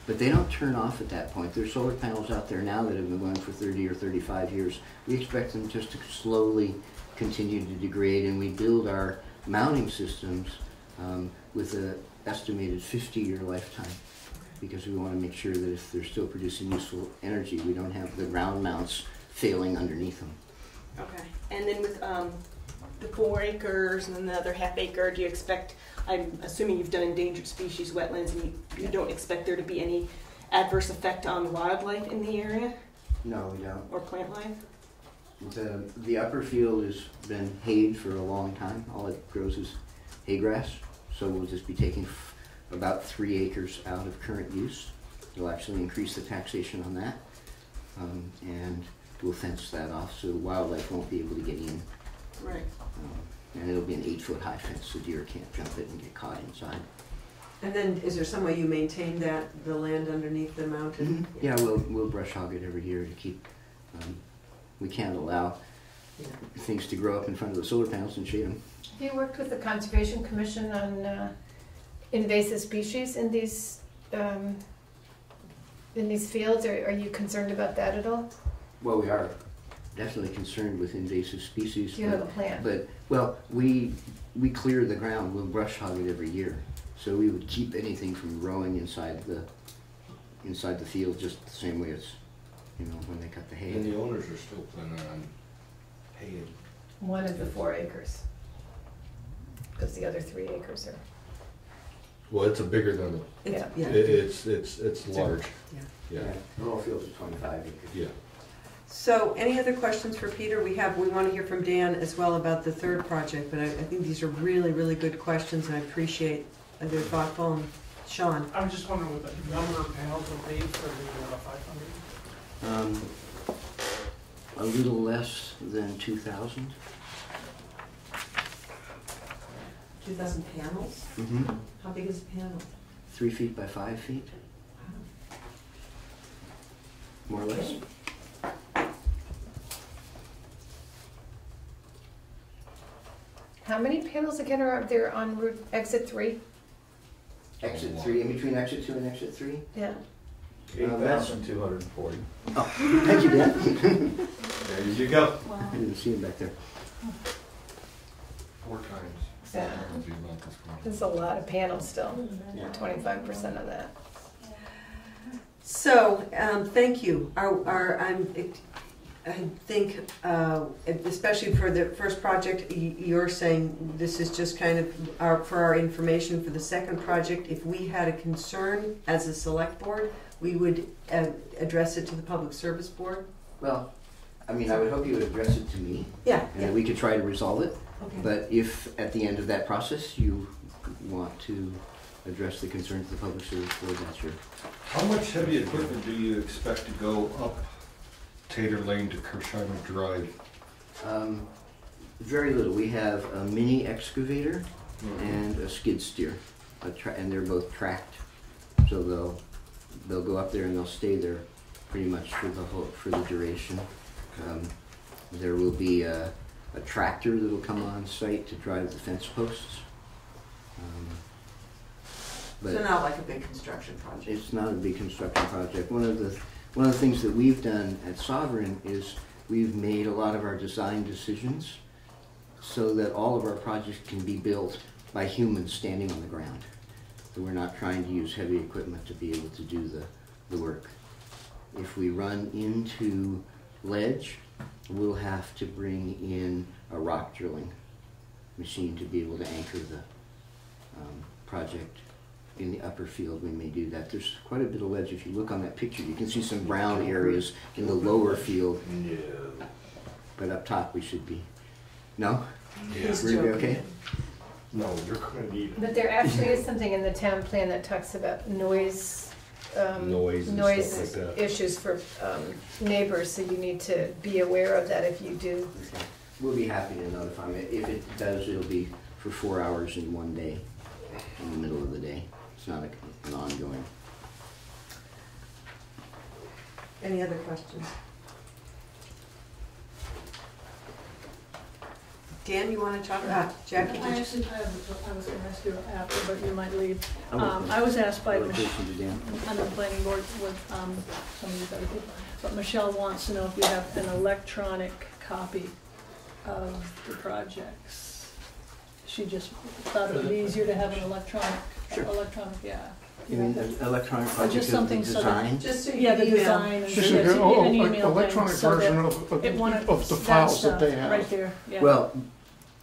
But they don't turn off at that point. There's solar panels out there now that have been going for 30 or 35 years. We expect them just to slowly continue to degrade, and we build our mounting systems with an estimated 50-year lifetime, because we want to make sure that if they're still producing useful energy, we don't have the ground mounts failing underneath them. Okay, and then with the 4 acres and then the other ½ acre, do you expect, I'm assuming you've done endangered species wetlands, and you don't expect there to be any adverse effect on wildlife in the area No, we don't. or plant life? The upper field has been hayed for a long time. All it grows is hay grass, so we'll just be taking about 3 acres out of current use. It'll actually increase the taxation on that, and we'll fence that off so wildlife won't be able to get in. Right. And it'll be an 8-foot high fence so deer can't jump it and get caught inside. And then, is there some way you maintain that, the land underneath the mountain? Yeah, we'll brush hog it every year to keep, we can't allow things to grow up in front of the solar panels and shade them. Have you worked with the Conservation Commission on invasive species in these fields? Or are you concerned about that at all? Well, we are definitely concerned with invasive species. Do you have a plan? But, well, we clear the ground, we'll brush hog it every year. So we would keep anything from growing inside the field just the same way as, when they cut the hay. And the owners are still planning on paying. One of the 4 acres. Because the other 3 acres are. Well, it's a bigger than, It's- Yeah. it's large. Yeah. Rural fields are 25 acres. Yeah. So, any other questions for Peter? We want to hear from Dan as well about the third project, but I think these are really, really good questions, and I appreciate they're thoughtful. And Sean? I was just wondering what the number of panels will be for the 500? A little less than 2,000. 2,000 panels? Mm-hmm. How big is a panel? 3 feet by 5 feet, more or less. How many panels again are there on route exit 3? Exit 3, in between exit 2 and exit 3? Yeah. 8,240. Oh, thank you, Dan. There you go. I didn't see him back there. 4 times. Yeah. Would be about this one. There's a lot of panels still, Yeah. 25% of that. So, thank you. I think, especially for the first project, you're saying this is just kind of for our information. For the second project, if we had a concern as a select board, we would address it to the Public Service Board. Well, I would hope you would address it to me, Yeah. and we could try to resolve it. Okay. But if at the end of that process you want to address the concerns of the Public Service Board, that's your. How much heavy equipment do you expect to go up Tater Lane to Kersheimer Drive? Very little. We have a mini excavator and a skid steer, and they're both tracked, so they'll go up there and they'll stay there pretty much for the duration. There will be a tractor that'll come on site to drive the fence posts. So not like a big construction project. It's not a big construction project. One of the things that we've done at Sovereign is we've made a lot of our design decisions so that all of our projects can be built by humans standing on the ground. So we're not trying to use heavy equipment to be able to do the work. If we run into ledge, we'll have to bring in a rock drilling machine to be able to anchor the project. In the upper field, we may do that. There's quite a bit of ledge. If you look on that picture, you can see some brown areas in the lower field. No. But up top, we should be. No? He's We're joking. okay? No, you're gonna need But there actually is something in the town plan that talks about noise noise and noise stuff like that. issues for neighbors, so you need to be aware of that if you do. Okay. We'll be happy to notify them. If it does, it'll be for 4 hours in one day, in the middle of the day. It's not an ongoing. Any other questions? Dan, you want to talk about Jackie? I was going to ask you after, but you might leave. I will- I was asked by I'll listen to Dan. on the planning board with some of these other people, but Michelle wants to know if you have an electronic copy of the projects. she just thought it would be easier to have an electronic, Sure. yeah. You mean the electronic Or project just of the something so that- design? Just so you Yeah, can the email. design and She so said, that oh, an an email electronic thing, so version that of it wanted the that files that stuff they have. right there, yeah. Well,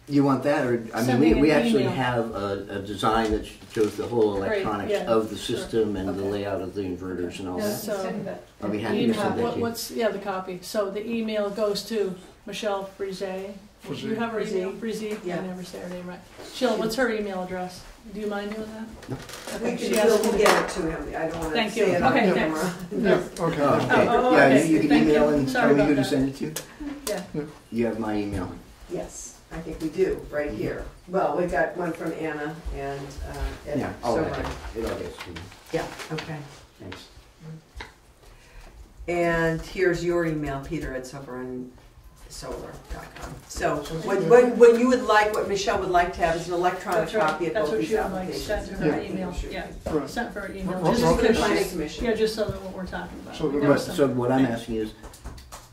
you want that, or, I mean, Sending we an actually email. have a design that shows the whole Great, electronics yeah, of the sure. system and the Okay. layout of the inverters and all Yeah, that. so- Send you that. I'll be happy to Email, send that to you. what's, yeah, the copy. So the email goes to Michelle Frise. Frise. You have her Frise. email, Frise? Yeah. I never say her name right. Sheila, what's her email address? Do you mind doing that? No. We Okay, can, she asked me we'll to- get it to him. I don't want to Thank say you. it on Okay, camera. Yeah, okay. Oh, okay. Oh, Yeah, okay. you can Thank email you. and Sorry tell me about who to that. send it to? Yeah. You have my email. Yes, I think we do, right here. Well, we got one from Anna and Ed Yeah, all Soberon. right. It all gets to me. Yeah, okay. Thanks. And here's your email, peter@soberonsolar.com. So when you would like, what Michelle would like to have is an electronic That's right. copy of That's both what these she would like applications. sent to her Yeah. email. Yeah, Right. sent for her email. Ro- Just ro- For the because planning she's- commission. Yeah, just so that what we're talking about. So We the- know But, some- so what I'm asking is,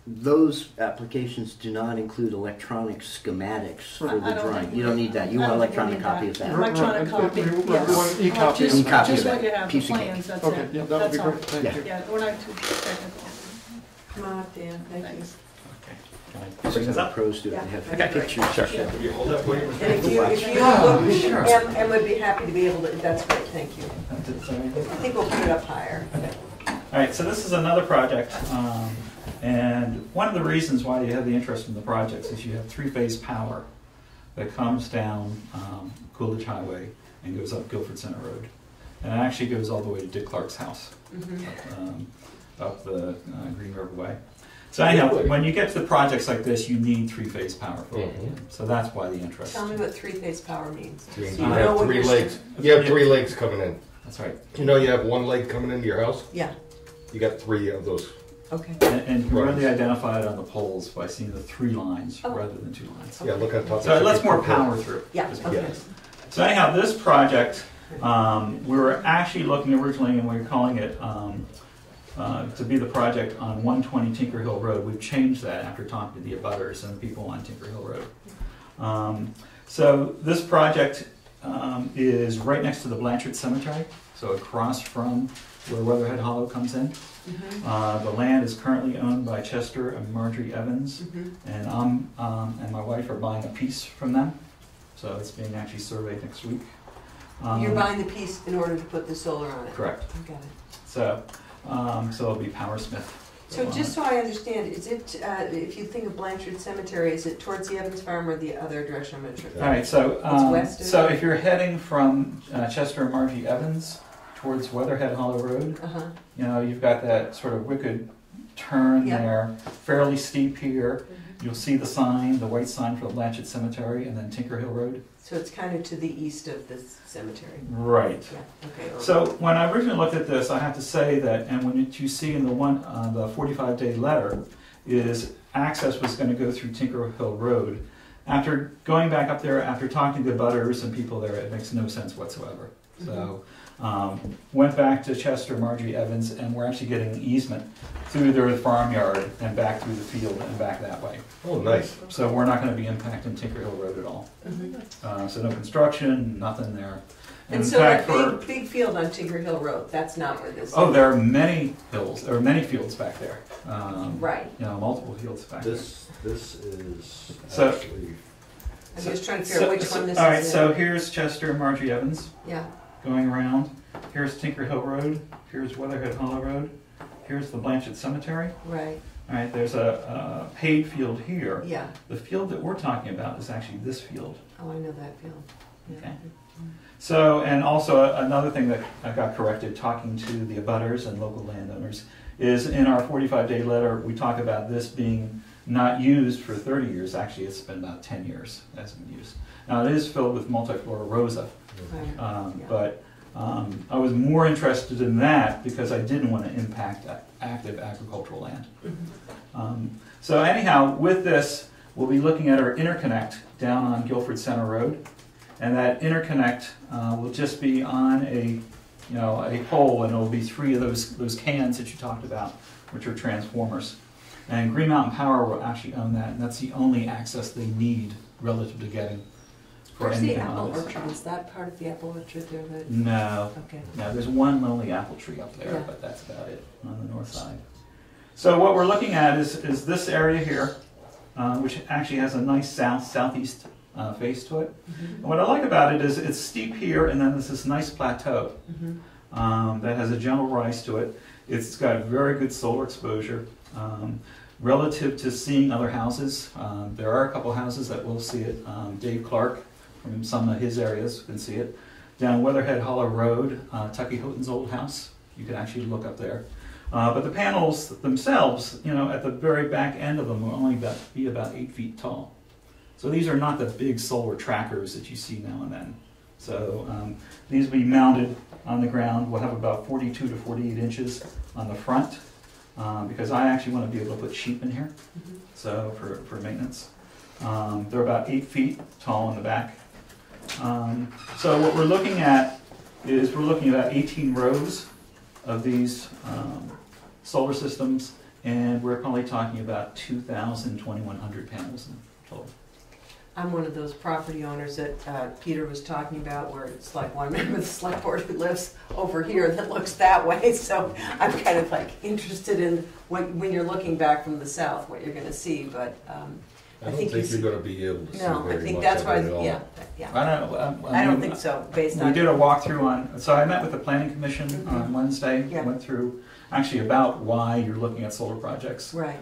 those applications do not include electronic schematics for I the don't drawing. think You don't need that. You I want don't think we electronic need copy that. of that. Electronic Right, copy, right, yes. you want an e-copy Just- of that. Just what you have, the Piece of cake. plans, that's Okay, it. yeah, that would That's be all. great, thank Yeah. you. Yeah, we're not too technical. Come on, Dan, thank you. Thanks. Bring the pros to it. Yeah, They have that'd be pictures. great. Sure. You hold that way. And if you look, Em would be happy to be able to, that's great, thank you. I think we'll put it up higher. All right, so this is another project, and one of the reasons why you have the interest in the projects is you have three-phase power that comes down Coolidge Highway and goes up Guilford Center Road, and it actually goes all the way to Dick Clark's house, up the Green River Way. So anyhow, when you get to projects like this, you need three-phase power for it. So that's why the interest. Tell me what three-phase power means. You So you know have what three you're- legs. You have three legs coming in. That's right. You know you have one leg coming into your house? Yeah, You got three of those. okay. And you really identify it on the poles by seeing the three lines Oh. rather than two lines. Yeah, look on top. So it lets more power through. Yeah, okay. Yes. So anyhow, this project, we were actually looking originally, and we were calling it to be the project on 120 Tinker Hill Road. We've changed that after talking to the abutters and people on Tinker Hill Road. So this project is right next to the Blanchard Cemetery, so across from where Weatherhead Hollow comes in. The land is currently owned by Chester and Marjorie Evans, and and my wife are buying a piece from them. So it's being actually surveyed next week. You're buying the piece in order to put the solar on it? Correct. I got it. So, so it'll be Powersmith. So just so I understand, is it, if you think of Blanchard Cemetery, is it towards the Evans Farm or the other direction I'm gonna All right, so west of so it? if you're heading from Chester and Margie Evans towards Weatherhead Hollow Road, Uh-huh, you know you've got that sort of wicked turn Yeah. there, fairly steep here. You'll see the sign, the white sign for the Blanchard Cemetery, and then Tinker Hill Road. so it's kind of to the east of this cemetery? Right. Yeah, okay. So when I originally looked at this, I have to say that, and when you see in the the 45-day letter, is access was going to go through Tinker Hill Road. After going back up there, after talking to butters and people there, it makes no sense whatsoever. So went back to Chester, Marjorie Evans, and we're actually getting an easement through their farmyard and back through the field and back that way. Oh, nice. So we're not going to be impacting Tinker Hill Road at all. So no construction, nothing there. And in so fact, that big field on Tinker Hill Road, that's not where this is? Oh, there are many hills. There are many fields back there. Right. You know, multiple fields back This is So- actually. I'm just trying to figure out which one this is. All right, in. so here's Chester and Marjorie Evans Yeah, going around. Here's Tinker Hill Road. Here's Weatherhead Hollow Road. Here's the Blanchard Cemetery. right, All right, there's a paid field here. yeah. The field that we're talking about is actually this field. Oh, I know that field. Yeah. Okay. So, and also another thing that I got corrected talking to the abutters and local landowners is in our 45-day letter, we talk about this being not used for 30 years. Actually, it's been about 10 years as been used. Now, it is filled with multiflora rosa, Right. Yeah. but I was more interested in that because I didn't want to impact active agricultural land. So anyhow, with this, we'll be looking at our interconnect down on Guilford Center Road. And that interconnect will just be on a pole, and it'll be three of those cans that you talked about, which are transformers. And Green Mountain Power will actually own that, and that's the only access they need relative to getting for Where's the anything apple on this. orchard? Is that part of the apple orchard there that? No, Okay. no, there's one lonely apple tree up there, Yeah. but that's about it on the north side. So what we're looking at is this area here, which actually has a nice southeast face to it. And what I like about it is it's steep here, and then there's this nice plateau that has a gentle rise to it. It's got very good solar exposure. Relative to seeing other houses, there are a couple houses that will see it. Dave Clark from some of his areas can see it. Down Weatherhead Hollow Road, Tucky Houghton's old house, you can actually look up there. But the panels themselves, you know, at the very back end of them will only be about 8 feet tall. So these are not the big solar trackers that you see now and then. So these will be mounted on the ground. We'll have about 42 to 48 inches on the front because I actually want to be able to put sheep in here, so for maintenance. They're about 8 feet tall in the back. So what we're looking at is we're looking at about 18 rows of these solar systems, and we're probably talking about 2,000, 2,100 panels in total. I'm one of those property owners that Peter was talking about, where it's like one member of the select board who lives over here that looks that way. So I'm kind of like interested in when you're looking back from the south, what you're going to see. But I don't think you're going to be able to see no, very I think much that's of why. it at all. Yeah. I don't mean, think so. Based we on did a walkthrough on, so I met with the planning commission on Wednesday, Yeah. went through actually about why you're looking at solar projects. right.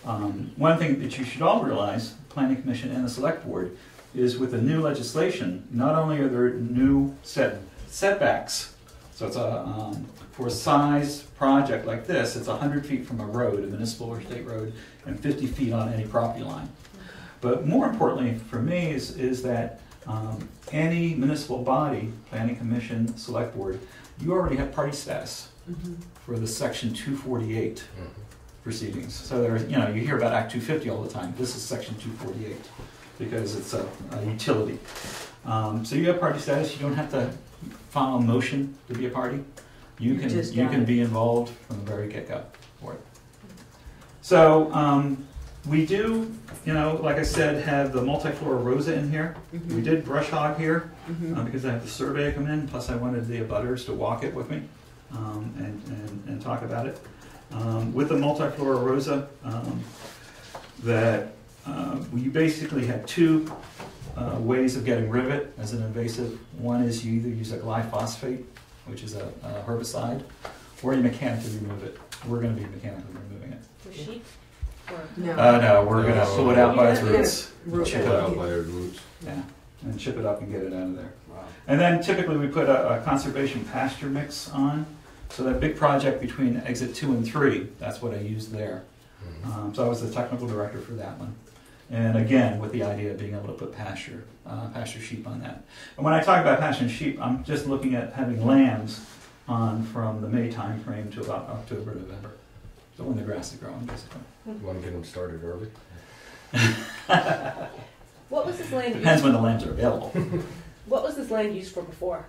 One thing that you should all realize, the planning commission and the select board, is with the new legislation, not only are there new setbacks, so it's for a size project like this, it's 100 feet from a road, a municipal or state road, and 50 feet on any property line. But more importantly for me is that any municipal body, planning commission, select board, you already have party status for the section 248 proceedings. So there, you know, you hear about Act 250 all the time. This is section 248 because it's a utility. So you have party status. You don't have to file a motion to be a party. You can be involved from the very get-go for it. So we do, you know, like I said, have the multiflora rosa in here. We did brush hog here because I have the survey come in. Plus, I wanted the abutters to walk it with me and talk about it. With the multiflora rosa, we basically had two ways of getting rid of it as an invasive. One is you either use a glyphosate, which is a herbicide, or you mechanically remove it. We're going to be mechanically removing it. For sheep? No. No, we're going to pull it out by its roots. Chip it out by its roots. Yeah, and chip it up and get it out of there. Wow. And then typically we put a conservation pasture mix on. So that big project between exit 2 and 3, that's what I used there. So I was the technical director for that one. And again, with the idea of being able to put pasture sheep on that. And when I talk about pasture sheep, I'm just looking at having lambs on from the May time frame to about October, November. So when the grass is growing, basically. You want to get them started early? What was this land Depends used when the lambs are available. What was this land used for before?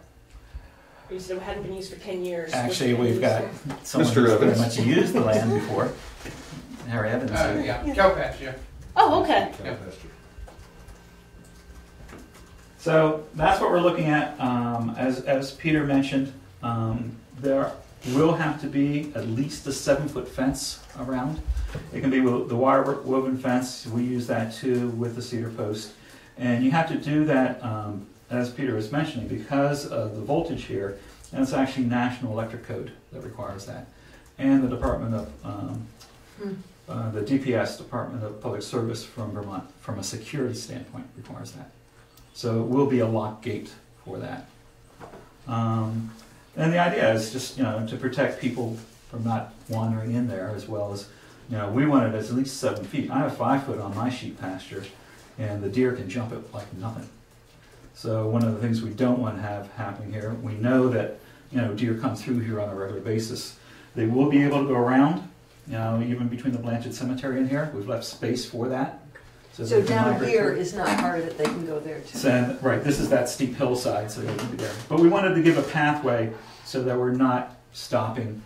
You said it hadn't been used for 10 years. Actually, we've got someone Mr. who's pretty Evans. much used the land before. Harry Evans. Yeah, cow patch, yeah. Oh, okay. Cow pasture. So that's what we're looking at. As Peter mentioned, there will have to be at least a 7-foot fence around. It can be the wire woven fence. We use that too with the cedar post. And you have to do that, as Peter was mentioning, because of the voltage here, and it's actually National Electric Code that requires that. And the Department of, the DPS, Department of Public Service from Vermont, from a security standpoint, requires that. So it will be a lock gate for that. And the idea is just, you know, to protect people from not wandering in there, as well as, you know, we want it at least 7 feet. I have 5 foot on my sheep pasture, and the deer can jump it like nothing. So one of the things we don't want to have happening here, we know that, you know, deer come through here on a regular basis. They will be able to go around, you know, even between the Blanchard Cemetery and here. We've left space for that. So they can down migrate here through. is not part of it. They can go there too. So, right, this is that steep hillside, so they can be there. But we wanted to give a pathway so that we're not stopping,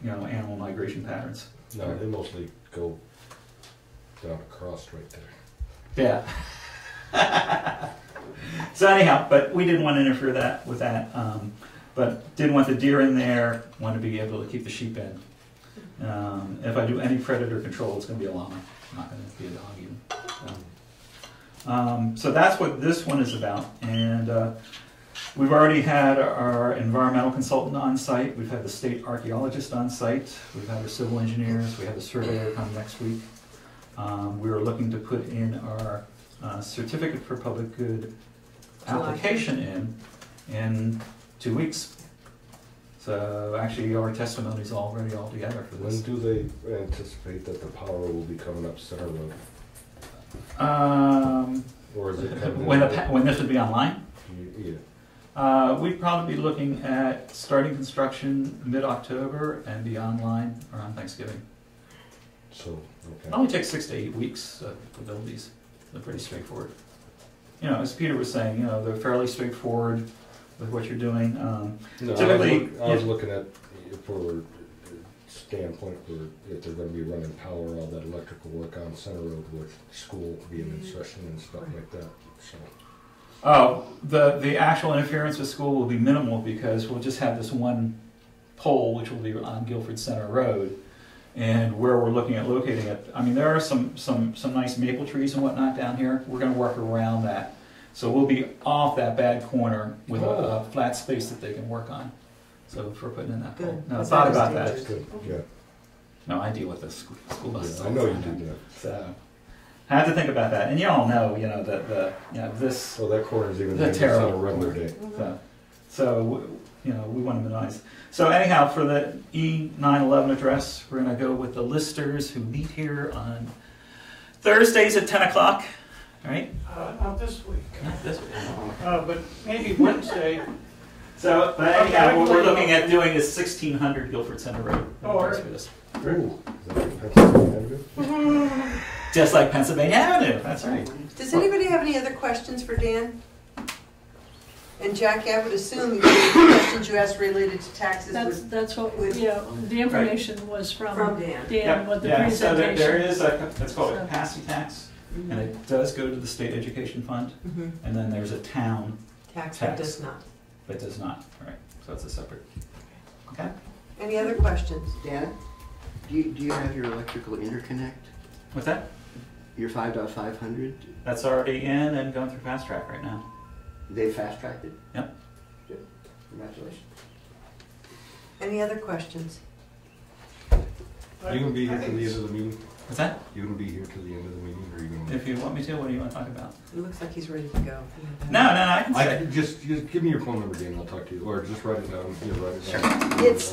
you know, animal migration patterns. No, they mostly go down across right there. Yeah. So anyhow, but we didn't want to interfere with that. But didn't want the deer in there. Want to be able to keep the sheep in. If I do any predator control, it's going to be a llama. Not going to be a dog even. So that's what this one is about. And we've already had our environmental consultant on site. We've had the state archaeologist on site. We've had our civil engineers. We have the surveyor come next week. We were looking to put in our certificate for public good application in 2 weeks. So actually our testimony's already all together for this. When do they anticipate that the power will be coming up Center Road? Or is it coming When this would be online? Yeah. We'd probably be looking at starting construction mid-October and be online around Thanksgiving. So, okay. It only takes 6 to 8 weeks to build these. They're pretty straightforward. You know, as Peter was saying, you know, they're fairly straightforward with what you're doing. No, Typically, I was looking at for standpoint for if they're going to be running power, all that electrical work on Center Road with school being in session and stuff like that. So. Oh, the actual interference with school will be minimal because we'll just have this one pole which will be on Guilford Center Road. And where we're looking at locating it, I mean, there are some nice maple trees and whatnot down here. We're going to work around that. So we'll be off that bad corner with a flat space that they can work on. So if we're putting in that pole. Good. No, I thought about that. That's good. Yeah. No, I deal with the school buses. Yeah, I know you do that. So I had to think about that. And you all know, you know, this. Well, that corner is even The on terrible a regular day. So, you know, we want to minimize. So anyhow, for the E911 address, we're going to go with the listers who meet here on Thursdays at 10 o'clock. All right? Not this week, Not this week. but maybe Wednesday. So, but anyhow, what we're looking at doing is 1600 Guilford Center Road. Oh, all right. For this. Ooh, is that in Pennsylvania Avenue? Just like Pennsylvania Avenue. That's right. Does anybody have any other questions for Dan? And Jackie, I would assume the questions you asked related to taxes That's what, the information was from Dan. Dan with the So presentation. there is it's called a capacity tax, and it does go to the state education fund, and then there's a town Tax Tax. does not. that does not. Right. So it's a separate. Okay. Any other questions? Dan, do you have your electrical interconnect? What's that? Your 5.500? That's already in and going through fast track right now. They fast-tracked it? Yep. Good. Congratulations. Any other questions? You gonna be here till the end of the meeting? What's that? You gonna be here till the end of the meeting, or you gonna? If you want me to, what do you want to talk about? It looks like he's ready to go. No, I can say. Just give me your phone number, Dan. I'll talk to you, or just write it down. Yeah, write it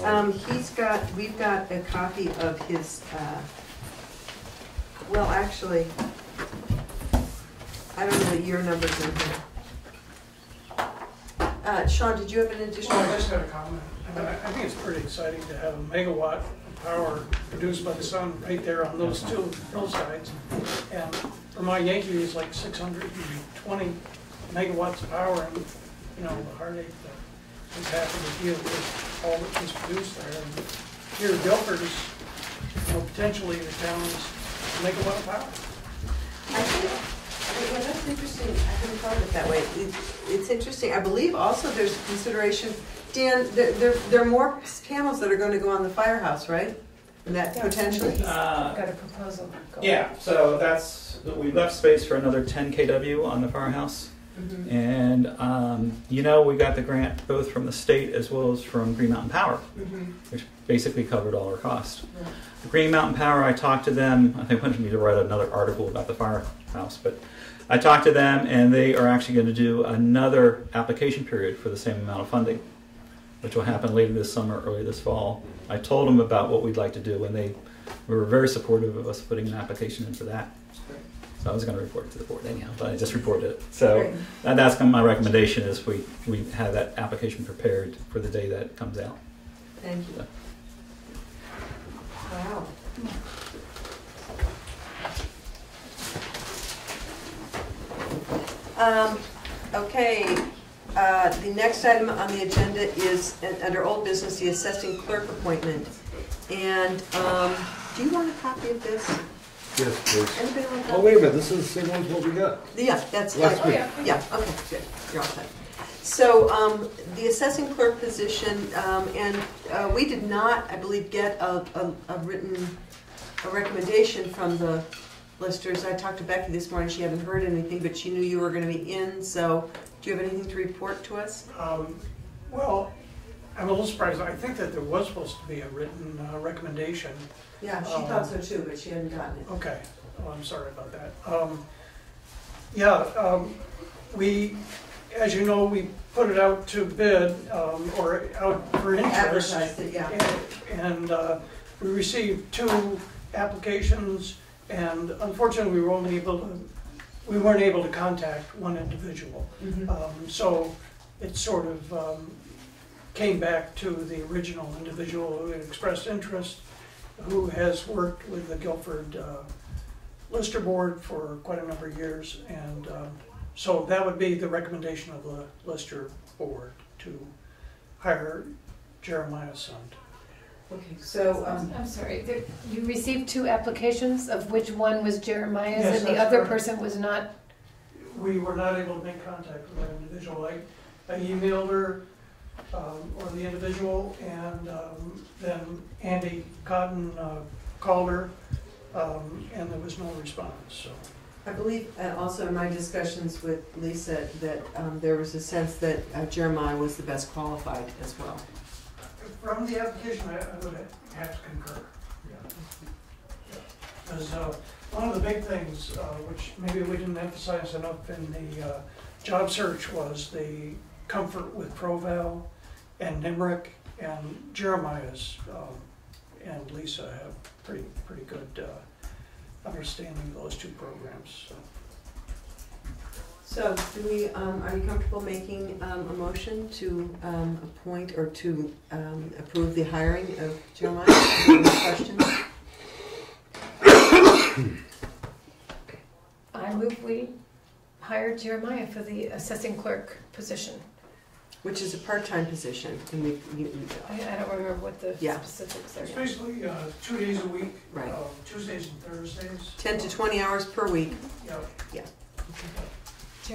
down. It's we've got a copy of his. Well, actually, I don't know the year numbers in here. Sean, did you have an additional Well, I just question? had a comment. I think it's pretty exciting to have a megawatt of power produced by the sun right there on those two hillsides. And for my Yankee, it's like 620 megawatts of power, and you know, the heartache that is happening to deal with all that is produced there. And here in Guilford is, you know, potentially the town's megawatt of power. I think, well, that's interesting. I hadn't thought of it that way. It's interesting. I believe also there's consideration, Dan, there are more panels that are going to go on the firehouse, right? And that potentially. He's got a proposal going. Yeah. So we left space for another 10 kW on the firehouse. And, you know, we got the grant both from the state as well as from Green Mountain Power, which basically covered all our costs. The Green Mountain Power, I talked to them. I think they wanted me to write another article about the firehouse, but I talked to them, and they are actually going to do another application period for the same amount of funding, which will happen later this summer, early this fall. I told them about what we'd like to do, and they were very supportive of us putting an application in for that. So I was going to report it to the board anyhow, but I just reported it. So that's my recommendation is we have that application prepared for the day that it comes out. Thank you. So. Wow. Okay, the next item on the agenda is under old business, the assessing clerk appointment. And do you want a copy of this? Yes, please. Anybody want Oh, wait a minute, this is the same ones what we got. Yeah, that's, Last week. yeah, okay, good, you're all set. So, the assessing clerk position, and we did not, I believe, get a recommendation from the listers. I talked to Becky this morning, she hadn't heard anything, but she knew you were gonna be in, so do you have anything to report to us? Well, I'm a little surprised. I think that there was supposed to be a written recommendation. Yeah, she thought so too, but she hadn't gotten it. Okay, oh, I'm sorry about that. We, as you know, we put it out to bid, or out for interest. Advertised it, yeah. And we received 2 applications, and unfortunately, we weren't able to contact one individual. So it sort of came back to the original individual who had expressed interest, who has worked with the Guilford Lister Board for quite a number of years, and so that would be the recommendation of the Lister Board to hire Jeremiah Sund. Okay, so, I'm sorry, you received 2 applications, of which one was Jeremiah's Yes, and the that's other correct. person was not? We were not able to make contact with that individual. I emailed her, or the individual, and then Andy Cotton called her, and there was no response, so. I believe also in my discussions with Lisa that there was a sense that Jeremiah was the best qualified as well. From the application, I would have to concur. Because one of the big things, which maybe we didn't emphasize enough in the job search, was the comfort with Proval and NIMRIC, and Jeremiah's and Lisa have pretty good understanding of those 2 programs. So, do we, are you comfortable making a motion to appoint or to approve the hiring of Jeremiah? Any questions? I move we hire Jeremiah for the assessing clerk position. Which is a part-time position, and we I don't remember what the Yeah. specifics It's are. basically 2 days a week, Right. Tuesdays and Thursdays. 10 to 20 hours per week, Yeah.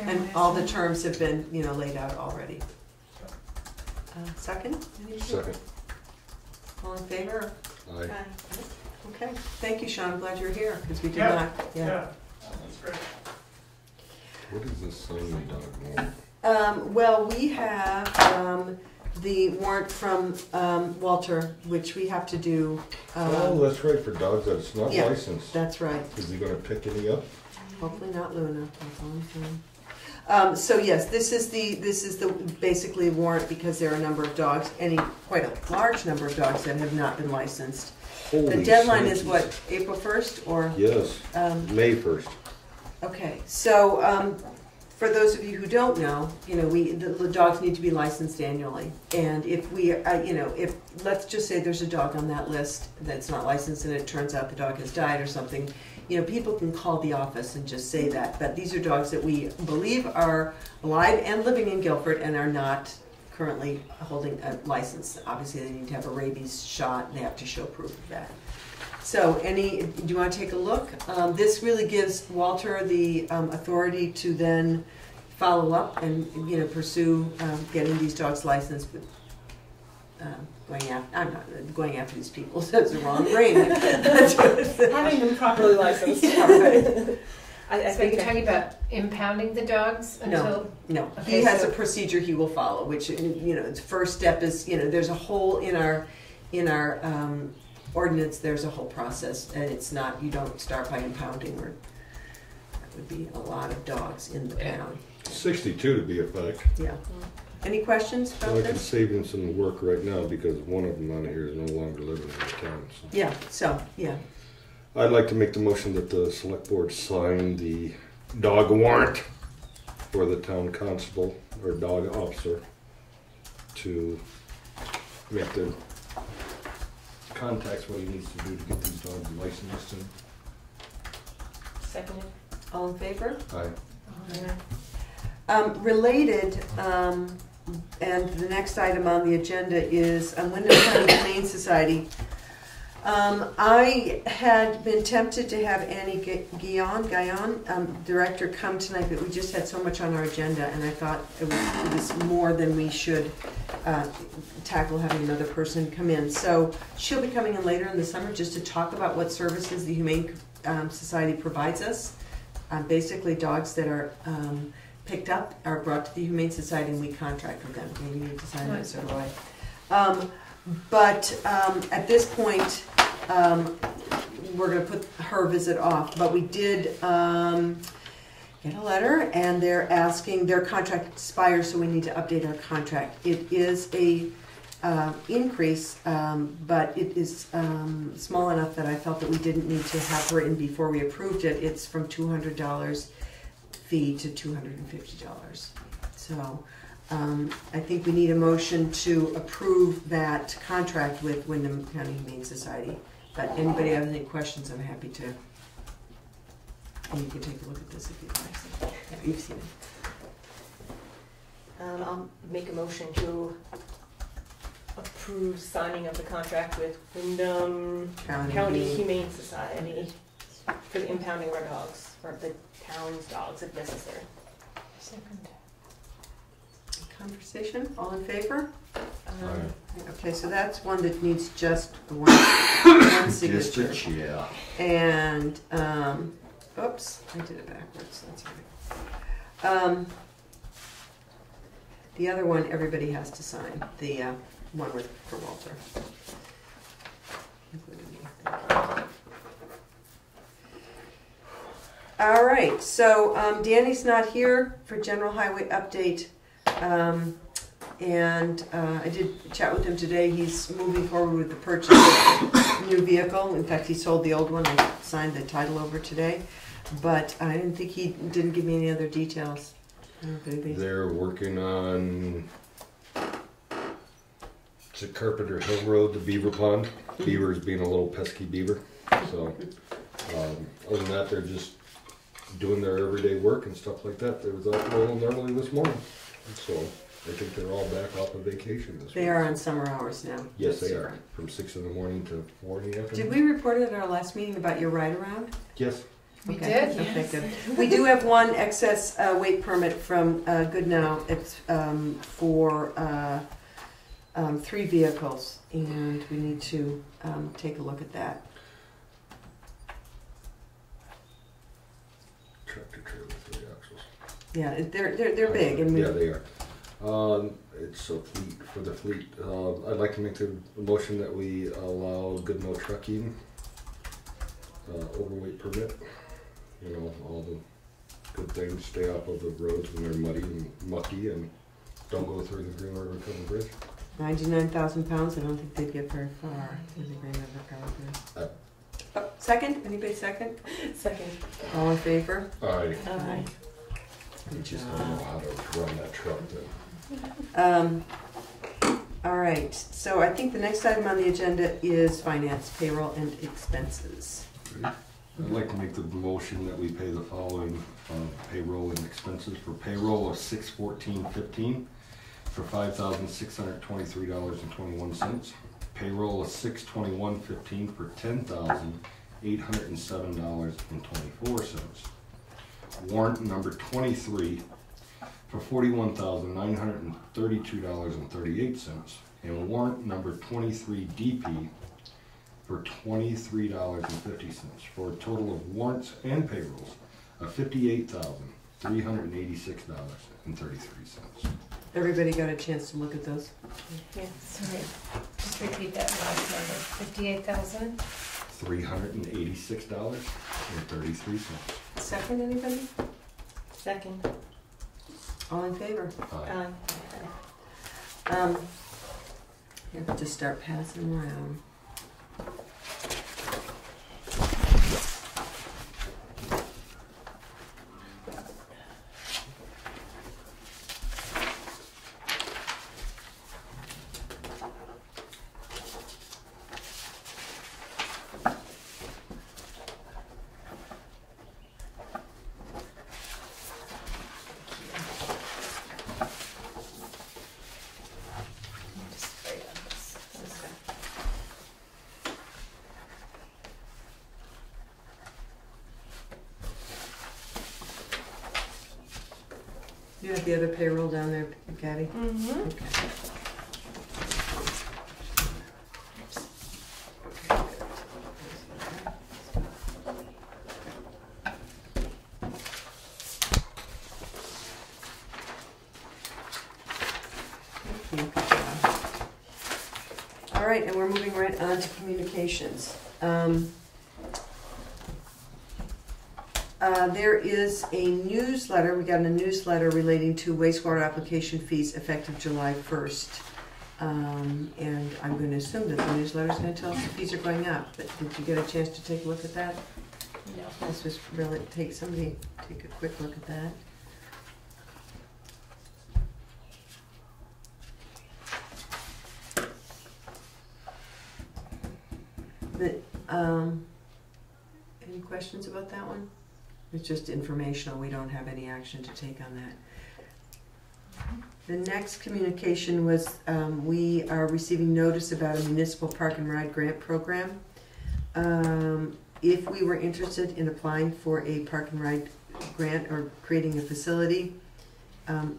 and all the terms have been, laid out already. Second? Second. All in favor? Aye. Okay, thank you, Sean, I'm glad you're here, because we did Yeah. not, Yeah, that's great. What is this sign dog? Well, we have the warrant from Walter, which we have to do. Oh, that's right, for dogs that's not Yeah. licensed. That's right. Is he gonna pick any up? Hopefully not Luna. That's all I'm saying. So yes, this is the basically warrant because there are a number of dogs, quite a large number of dogs that have not been licensed. The Holy deadline is Sanchez. what, April 1st or? Yes, May 1st. Okay, so for those of you who don't know, the dogs need to be licensed annually. And if let's just say there's a dog on that list that's not licensed and it turns out the dog has died or something, people can call the office and just say that. But these are dogs that we believe are alive and living in Guilford and are not currently holding a license. Obviously, they need to have a rabies shot and they have to show proof of that. So do you want to take a look? This really gives Walter the authority to then follow up and, pursue getting these dogs licensed with I'm not going after these people, so it's the wrong brain. Having them properly licensed. Yeah, right. I So you're think talking about impounding the dogs until? No, Okay, he has so- a procedure he will follow, which, its first step is, there's a whole, in our ordinance, there's a whole process, and it's not, you don't start by impounding, or that would be a lot of dogs in the pound. 62 to be a fact. Yeah. Any questions about Well, I can this? save him some work right now because one of them on here is no longer living in the town. So. Yeah. I'd like to make the motion that the select board sign the dog warrant for the town constable or dog officer to make the contacts what he needs to do to get these dogs licensed. And Seconded. All in favor? aye. Related, and the next item on the agenda is Wyndham County Humane Society I had been tempted to have Annie Guyon, director, come tonight, but we just had so much on our agenda, and I thought it was more than we should tackle having another person come in. So she'll be coming in later in the summer just to talk about what services the Humane Society provides us. Basically, dogs that are picked up are brought to the Humane Society, and we contract with them. Maybe you need to sign that, so do I. But at this point, we're going to put her visit off. But we did get a letter, and they're asking, their contract expires, so we need to update our contract. It is a increase, but it is small enough that I felt that we didn't need to have her in before we approved it. It's from $200 fee to $250. So I think we need a motion to approve that contract with Windham County Humane Society. But anybody have any questions, I'm happy to. And you can take a look at this if you'd like. Yeah, you've seen it. I'll make a motion to approve signing of the contract with Windham County Humane Society for the impounding of our dogs, or the town's dogs if necessary. Second. Conversation, all in favor? Aye. Okay, so that's one that needs just one signature. Just a chair. And, oops, I did it backwards, that's right. The other one, everybody has to sign, the one for Walter. Including me. All right, so Danny's not here for general highway update. And I did chat with him today. He's moving forward with the purchase of a new vehicle. In fact, he sold the old one. I signed the title over today. But I didn't think he didn't give me any other details. They're working on, it's a Carpenter Hill Road to Beaver Pond. Beaver's being a little pesky beaver. So other than that, they're just doing their everyday work and stuff like that. They was out rolling early this morning. So I think they're all back off of vacation this week. They are on summer hours now. Yes, they are. From 6 in the morning to 4 in the afternoon. Did we report it at our last meeting about your ride around? Yes. We Okay. did, Okay, yes. good. We do have one excess weight permit from Goodnow. It's for 3 vehicles, and we need to take a look at that. Tractor trailer, 3 axles. Yeah, they're big, and we. Yeah, they are. It's a fleet for the fleet. I'd like to make the motion that we allow Goodnow Trucking overweight permit. You know, all the good things, stay off of the roads when they're muddy and mucky, and don't go through the Green River Covered Bridge. 99,000 pounds. I don't think they'd get very far through the Green River Covered Bridge. Second? Anybody second? Second. All in favor? Aye. Aye. You just don't know how to run that truck then. All right, so I think the next item on the agenda is finance, payroll, and expenses. I'd like to make the motion that we pay the following payroll and expenses. For payroll of $614.15 for $5,623.21. Payroll of $621.15 for $10,807.24. Warrant number 23 for $41,932.38, and warrant number 23 DP for $23.50, for a total of warrants and payrolls of $58,386.33. Everybody got a chance to look at those? Yeah. Sorry, just repeat that last number, 58,000? $386.33. Second, anybody? Second. All in favor? Aye. You have to start passing around. Just write on this. You have the other payroll down there, Gabby? Mm-hmm. Okay. All right, and we're moving right on to communications. There is a newsletter, we got a newsletter relating to wastewater application fees effective July 1st. And I'm going to assume that the newsletter's going to tell us the fees are going up, but did you get a chance to take a look at that? No. Let's just really take a quick look at that. Any questions about that one? It's just informational, we don't have any action to take on that. The next communication was, we are receiving notice about a municipal park and ride grant program. If we were interested in applying for a park and ride grant or creating a facility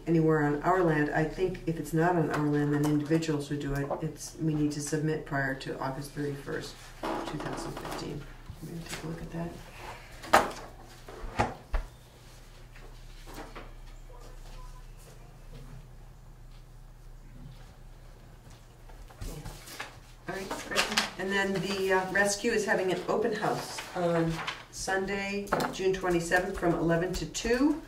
anywhere on our land, I think if it's not on our land, then individuals would do it. We need to submit prior to August 31st, 2015. I'm going to take a look at that. All right, great. And then the rescue is having an open house on Sunday, June 27th from 11 to 2.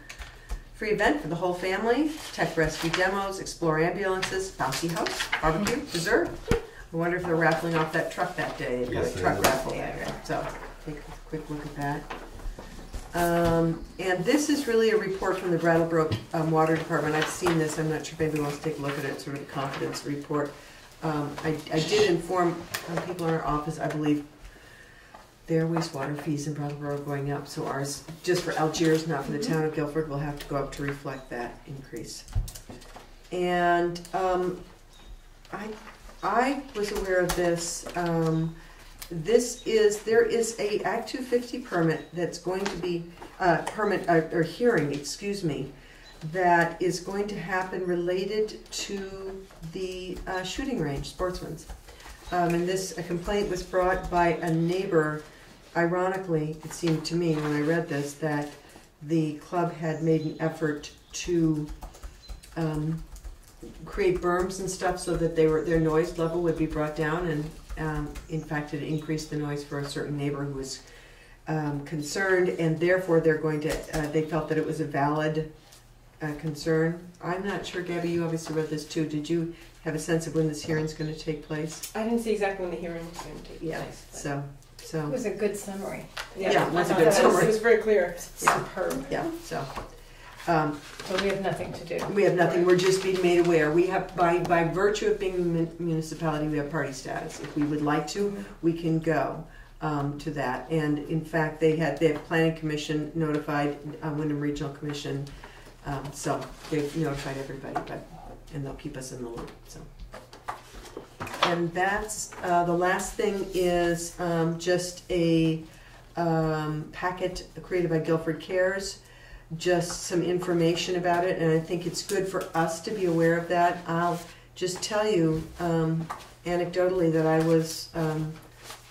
Free event for the whole family. Tech rescue demos, explore ambulances, bouncy house, barbecue, dessert. I wonder if they're raffling off that truck that day. They've got a truck raffle that day. So take a quick look at that. And this is really a report from the Brattleboro Water Department. I've seen this. I'm not sure if anybody wants to take a look at it. It's sort of a confidence report. I did inform people in our office, I believe, their wastewater fees in Brattleboro are going up, so ours, just for Algiers, not for the town of Guilford, will have to go up to reflect that increase. And I was aware of this. There is a Act 250 permit that's going to be or hearing, excuse me, that is going to happen related to the shooting range, Sportsman's. And a complaint was brought by a neighbor. Ironically, it seemed to me when I read this that the club had made an effort to create berms and stuff so that their noise level would be brought down, and in fact it increased the noise for a certain neighbor who was concerned, and therefore they felt that it was a valid concern. I'm not sure, Gabby, you obviously read this too. Did you have a sense of when this hearing's going to take place? I didn't see exactly when the hearing was going to take place. So It was a good summary. Yeah, it was a good summary. It was very clear. Superb. Yeah, so. So we have nothing to do. We have nothing, we're just being made aware. We have, by virtue of being a municipality, we have party status. If we would like to, we can go to that. And in fact, they have Planning Commission notified, Wyndham Regional Commission, so they've notified everybody, and they'll keep us in the loop, so. And that's, the last thing is just a packet created by Guilford Cares, just some information about it, and I think it's good for us to be aware of that. I'll just tell you anecdotally that I was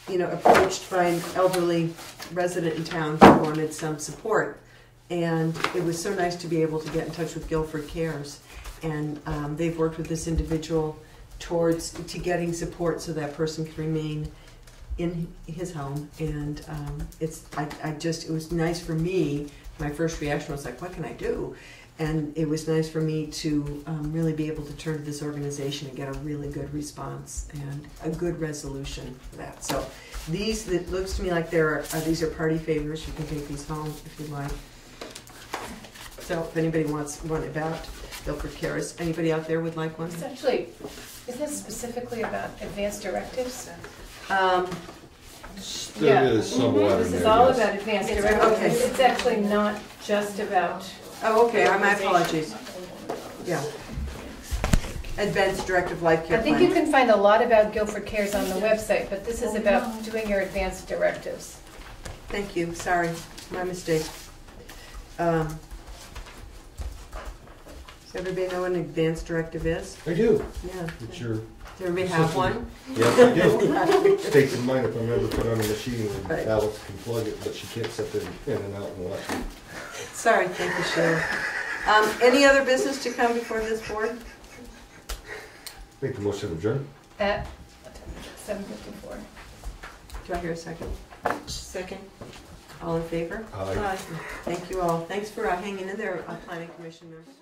approached by an elderly resident in town who wanted some support, and it was so nice to be able to get in touch with Guilford Cares, and they've worked with this individual to getting support so that person can remain in his home, and it was nice for me. My first reaction was like, what can I do? And it was nice for me to really be able to turn to this organization and get a really good response and a good resolution for that. So it looks to me like these are party favors. You can take these home if you like. So if anybody wants one about Guilford Cares, anybody out there would like one? Isn't this specifically about advanced directives? There is somewhat This in is there, all yes. about advanced directives. Okay. It's actually not just about. Oh, okay, my apologies. Yeah. Advanced Directive Life Care I think Plan. you can find a lot about Guilford Cares on the website, but this is about doing your advanced directives. Thank you, sorry, my mistake. Does everybody know what an advanced directive is? I do. Yeah. It's your, Does everybody have one? yes, I do. States in mind if I'm ever put on a machine and Right. Alex can plug it, but she can't sit there in and out and watch it. Sorry, thank you, Sheila. Any other business to come before this board? Make the motion to adjourn. At 7:54. Do I hear a second? Second. All in favor? Aye. Thank you all. Thanks for hanging in there, planning commission members.